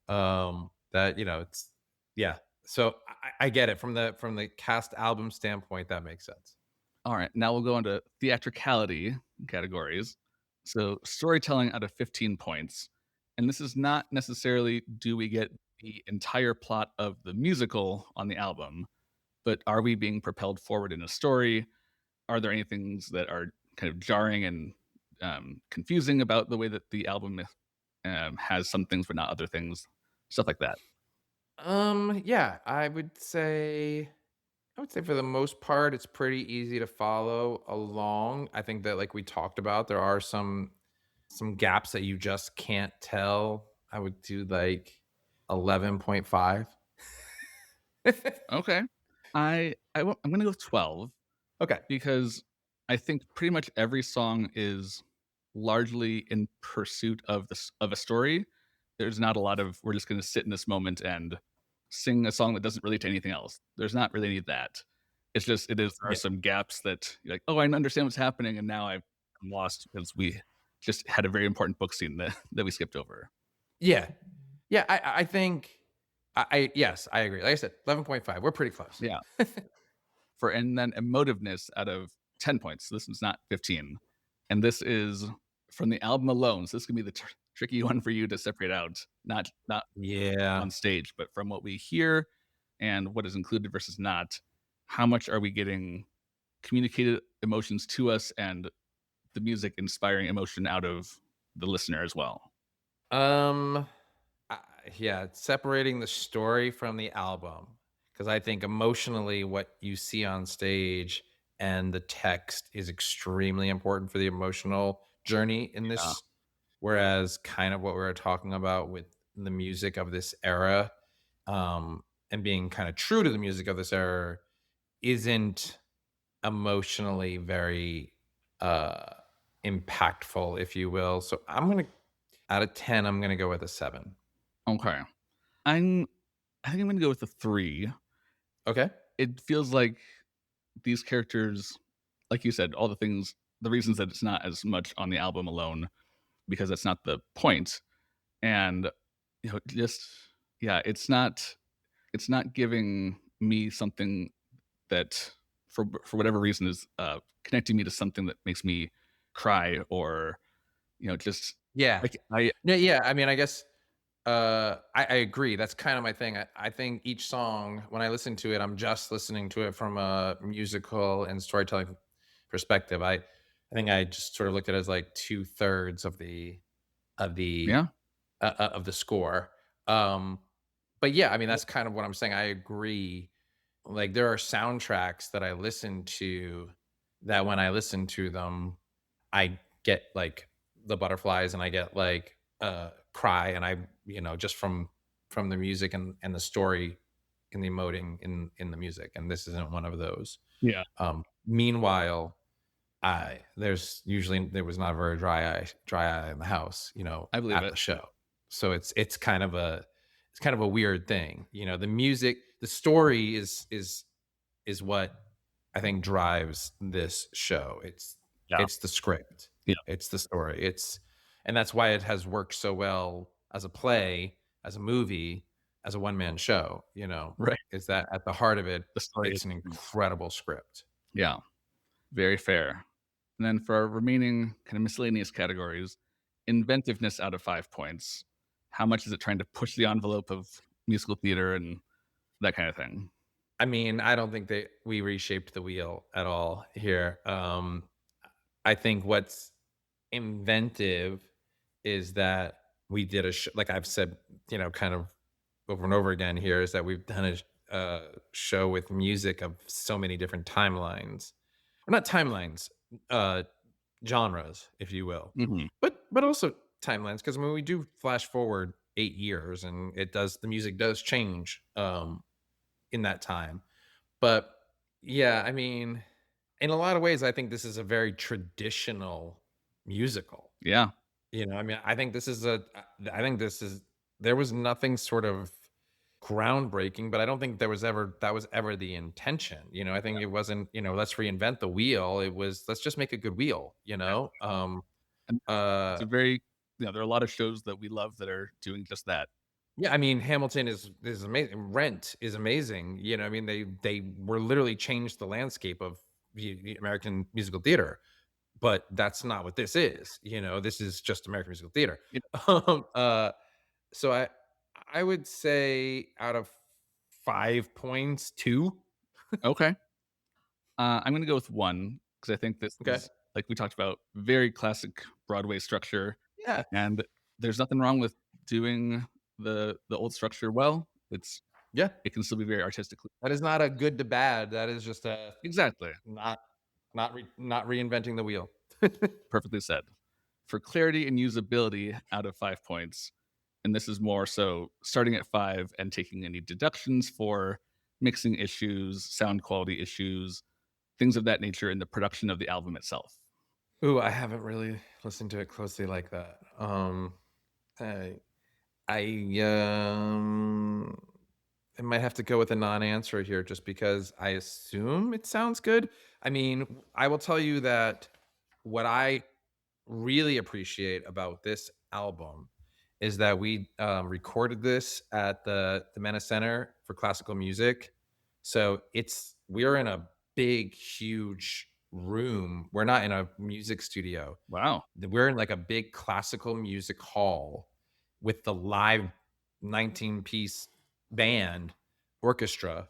That it's yeah. So I get it from the cast album standpoint. That makes sense. all right, now we'll go into theatricality categories. So storytelling out of 15 points. And this is not necessarily do we get the entire plot of the musical on the album, but are we being propelled forward in a story? Are there any things that are kind of jarring and confusing about the way that the album has some things but not other things? Stuff like that. Yeah, I would say for the most part, it's pretty easy to follow along. I think that like we talked about, there are some gaps that you just can't tell. I would do like 11.5. Okay. I'm gonna go with 12 Okay. because I think pretty much every song is largely in pursuit of this of a story. There's not a lot of we're just gonna sit in this moment and sing a song that doesn't relate to anything else. There's not really any of that. It's just there are Yeah. some gaps that you're like, oh, I understand what's happening, and now I'm lost because we just had a very important book scene that we skipped over. Yeah. Yeah, I think yes, I agree. Like I said, 11.5. We're pretty close. Yeah. And then emotiveness out of 10 points. This is not 15. And this is from the album alone. So this can be the tricky one for you to separate out, not Yeah. on stage, but from what we hear and what is included versus not. How much are we getting communicated emotions to us and the music inspiring emotion out of the listener as well? Um I, yeah, separating the story from the album because I think emotionally what you see on stage and the text is extremely important for the emotional journey in Yeah. this. Whereas kind of what we were talking about with the music of this era, and being kind of true to the music of this era isn't emotionally very uh impactful, if you will. So I'm gonna out of 10, I'm gonna go with a 7. Okay. I'm I think I'm gonna go with a 3. Okay. It feels like these characters, like you said, all the reasons that it's not as much on the album alone, because that's not the point. And just yeah, it's not giving me something that for whatever reason is connecting me to something that makes me cry or just Yeah. like I Yeah, yeah. I mean, I guess I agree. That's kind of my thing. I think each song, when I listen to it, I'm just listening to it from a musical and storytelling perspective. I think I just sort of looked at it as like 2/3 of the yeah, of the score. Um, but yeah, I mean, that's kind of what I'm saying. I agree. Like there are soundtracks that I listen to that when I listen to them, I get like the butterflies and I get like cry and I, just from the music and the story and the emoting in the music. And this isn't one of those. yeah, Meanwhile, there was not a very dry eye in the house, I believe at it. the show. So it's kind of a weird thing. The music, the story is what I think drives this show. Yeah, It's the script. yeah, It's the story. And that's why it has worked so well as a play, as a movie, as a one-man show, right. is that at the heart of it, The story it's an is incredible script. yeah, very fair. And then for our remaining kind of miscellaneous categories, inventiveness out of 5 points. How much is it trying to push the envelope of musical theater and that kind of thing? I mean, I don't think that we reshaped the wheel at all here. I think what's inventive is that we did like I've said, kind of over and over again here, is that we've done show with music of so many different timelines, or not timelines, uh, genres, if you will, Hmm. but also timelines. Because I mean, we do flash forward 8 years, and the music does change in that time. But yeah, I mean, in a lot of ways, I think this is a very traditional musical. Yeah, I mean, I think this is, there was nothing sort of groundbreaking, but I don't think that was ever the intention. I think it wasn't, let's reinvent the wheel. It was, let's just make a good wheel, and it's uh, a very there are a lot of shows that we love that are doing just that. yeah, I mean, Hamilton is amazing. Rent is amazing. I mean, they were literally changed the landscape of the American musical theater, but that's not what this is. This is just American musical theater. You Um, uh, so I would say out of 5 points, 2. Okay. I'm gonna go with 1 because I think this Okay. is, like we talked about, very classic Broadway structure, Yeah. and there's nothing wrong with doing the old structure well. Yeah. It can still be very artistically. That is not a good to bad. That is just a Exactly. not not reinventing the wheel. Perfectly said. For clarity and usability, out of 5 points, and this is more so starting at 5 and taking any deductions for mixing issues, sound quality issues, things of that nature in the production of the album itself. Ooh, I haven't really listened to it closely like that. I I, I might have to go with a non-answer here just because I assume it sounds good. I mean, I will tell you that what I really appreciate about this album is that we recorded this at the Mena Center for Classical Music. So we're in a big, huge room. We're not in a music studio. Wow. We're in like a big classical music hall with the live 19-piece band orchestra,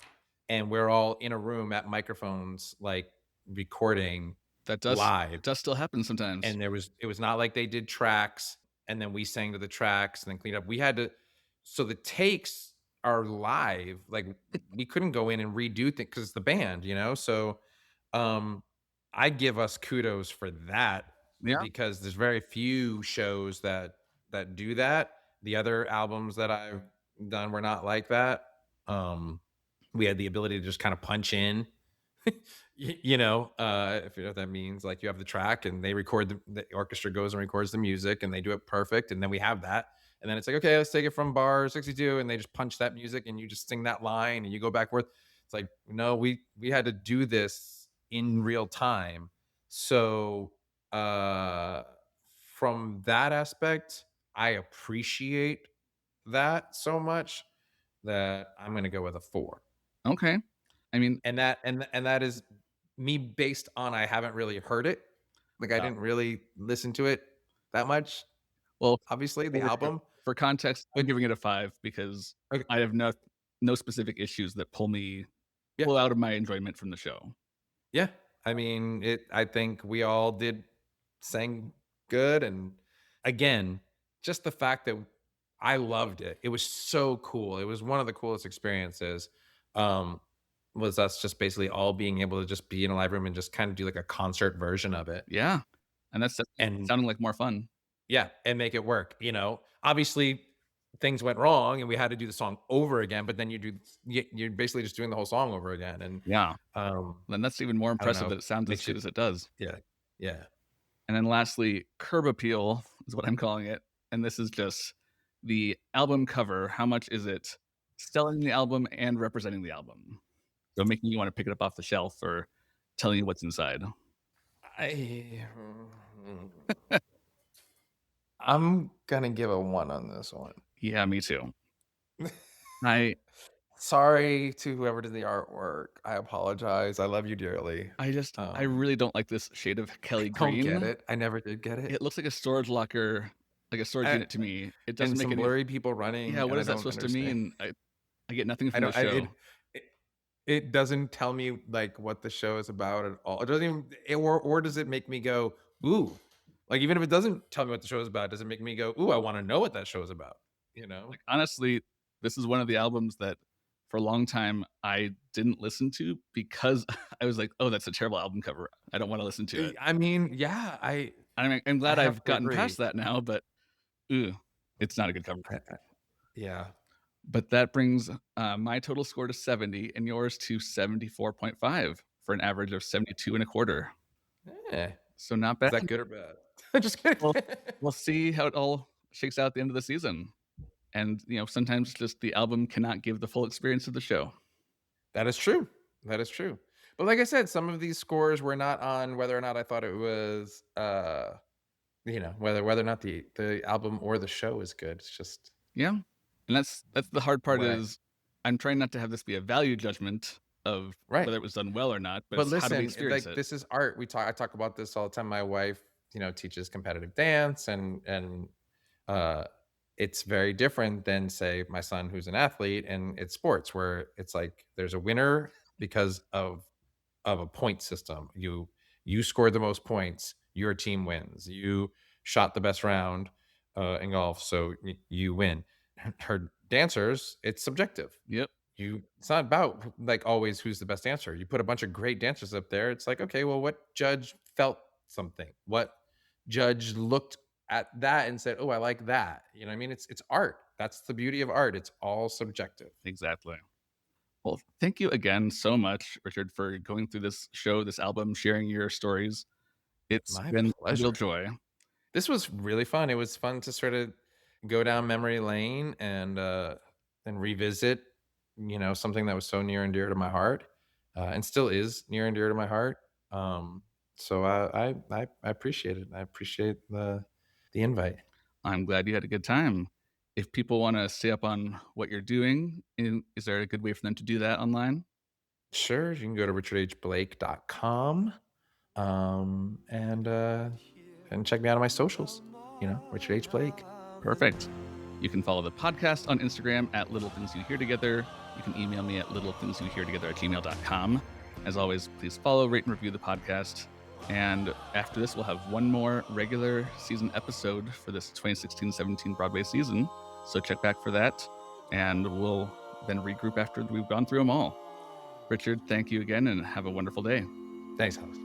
and we're all in a room at microphones, like recording That live. does still happen sometimes. And it was not like they did tracks and then we sang to the tracks and then cleaned up. We had to, so the takes are live. Like we couldn't go in and redo things because it's the band, you know? So um I give us kudos for that Yeah. because there's very few shows that do that. The other albums that I've done were not like that. Um we had the ability to just kind of punch in if you know what that means, like you have the track and they record the orchestra goes and records the music and they do it perfect. And then we have that. And then it's like, okay, let's take it from bar 62. And they just punch that music and you just sing that line and you go back forth. It's like, no, we had to do this in real time. So from that aspect, I appreciate that so much that I'm gonna go with a 4. Okay. I mean, And that is me based on I haven't really heard it. Like I uh, didn't really listen to it that much, well, obviously, the album. for context, I'm But giving it a 5 because okay, I have no specific issues that yeah, pull out of my enjoyment from the show. yeah. I mean, I think we all sang good, and again, just the fact that I loved it. It was so cool. It was one of the coolest experiences. Um, was us just basically all being able to just be in a live room and just kind of do like a concert version of it. Yeah. And that's And sounding like more fun. yeah, and make it work, you know? Obviously, things went wrong and we had to do the song over again, but then you're basically just doing the whole song over again, and, Yeah. um, Then that's even more I don't impressive know, that it sounds as makes good you as it does. yeah, yeah. And then lastly, curb appeal is what I'm calling it. And this is just the album cover. How much is it selling the album and representing the album? So making you want to pick it up off the shelf or telling you what's inside. I I'm gonna give a 1 on this one. Yeah, me too. I Sorry to whoever did the artwork. I apologize. I love you dearly. I really don't like this shade of Kelly Don't get green. it. I never did get it. It looks like a storage locker, like a storage Uh, unit to me. It doesn't and make some any. blurry people running, Yeah, what and I is that don't supposed to understand. mean? I get nothing I from the don't. I, show. it it doesn't tell me like what the show is about at all. It doesn't even, or does it make me go ooh? Like even if it doesn't tell me what the show is about, does it make me go ooh? I want to know what that show is about. You know? Like, honestly, this is one of the albums that for a long time I didn't listen to because I was like, "Oh, that's a terrible album cover. I don't wanna listen to it." I mean, yeah, I'm I glad have I've to gotten agree. past that now, but, ooh, it's not a good cover. Yeah. But that brings, my total score to 70 and yours to 74.5 for an average of 72 and a quarter. Eh. So not Is bad. that good or bad? Just kidding. Well, we'll see how it all shakes out at the end of the season. And, sometimes just the album cannot give the full experience of the show. That is true. That is true. But like I said, some of these scores were not on whether or not I thought it was whether or not the album or the show is good. It's just Yeah. And that's the hard part what I is I'm trying not to have this be a value judgment of right. whether it was done well or not, but But it's how do we listen, experience like it? this is art. I talk about this all the time. My wife, teaches competitive dance and it's very different than, say, my son who's an athlete and it's sports where it's like there's a winner because of a point system. You scored the most points, your team wins. You shot the best round in golf, so you win. Her dancers, it's subjective. Yep. It's not about like always who's the best dancer. You put a bunch of great dancers up there. It's like, okay, well, what judge felt something? What judge looked at that and said, "Oh, I like that." You know what I mean? It's art. That's the beauty of art. It's all subjective. Exactly. Well, thank you again so much, Richard, for going through this show, this album, sharing your stories. It's My been a real pleasure. joy. This was really fun. It was fun to sort of go down memory lane and revisit, something that was so near and dear to my heart, and still is near and dear to my heart. So I appreciate it. I appreciate the invite. I'm glad you had a good time. If people want to stay up on what you're doing, is there a good way for them to do that online? Sure, you can go to richardhblake.com, and check me out on my socials. Richard H. Blake. Perfect. You can follow the podcast on Instagram at Little Things You Hear Together. You can email me at littlethingsyouheartogether@gmail.com. As always, please follow, rate, and review the podcast. And after this, we'll have one more regular season episode for this 2016-17 Broadway season. So check back for that, and we'll then regroup after we've gone through them all. Richard, thank you again, and have a wonderful day. Thanks, Alex.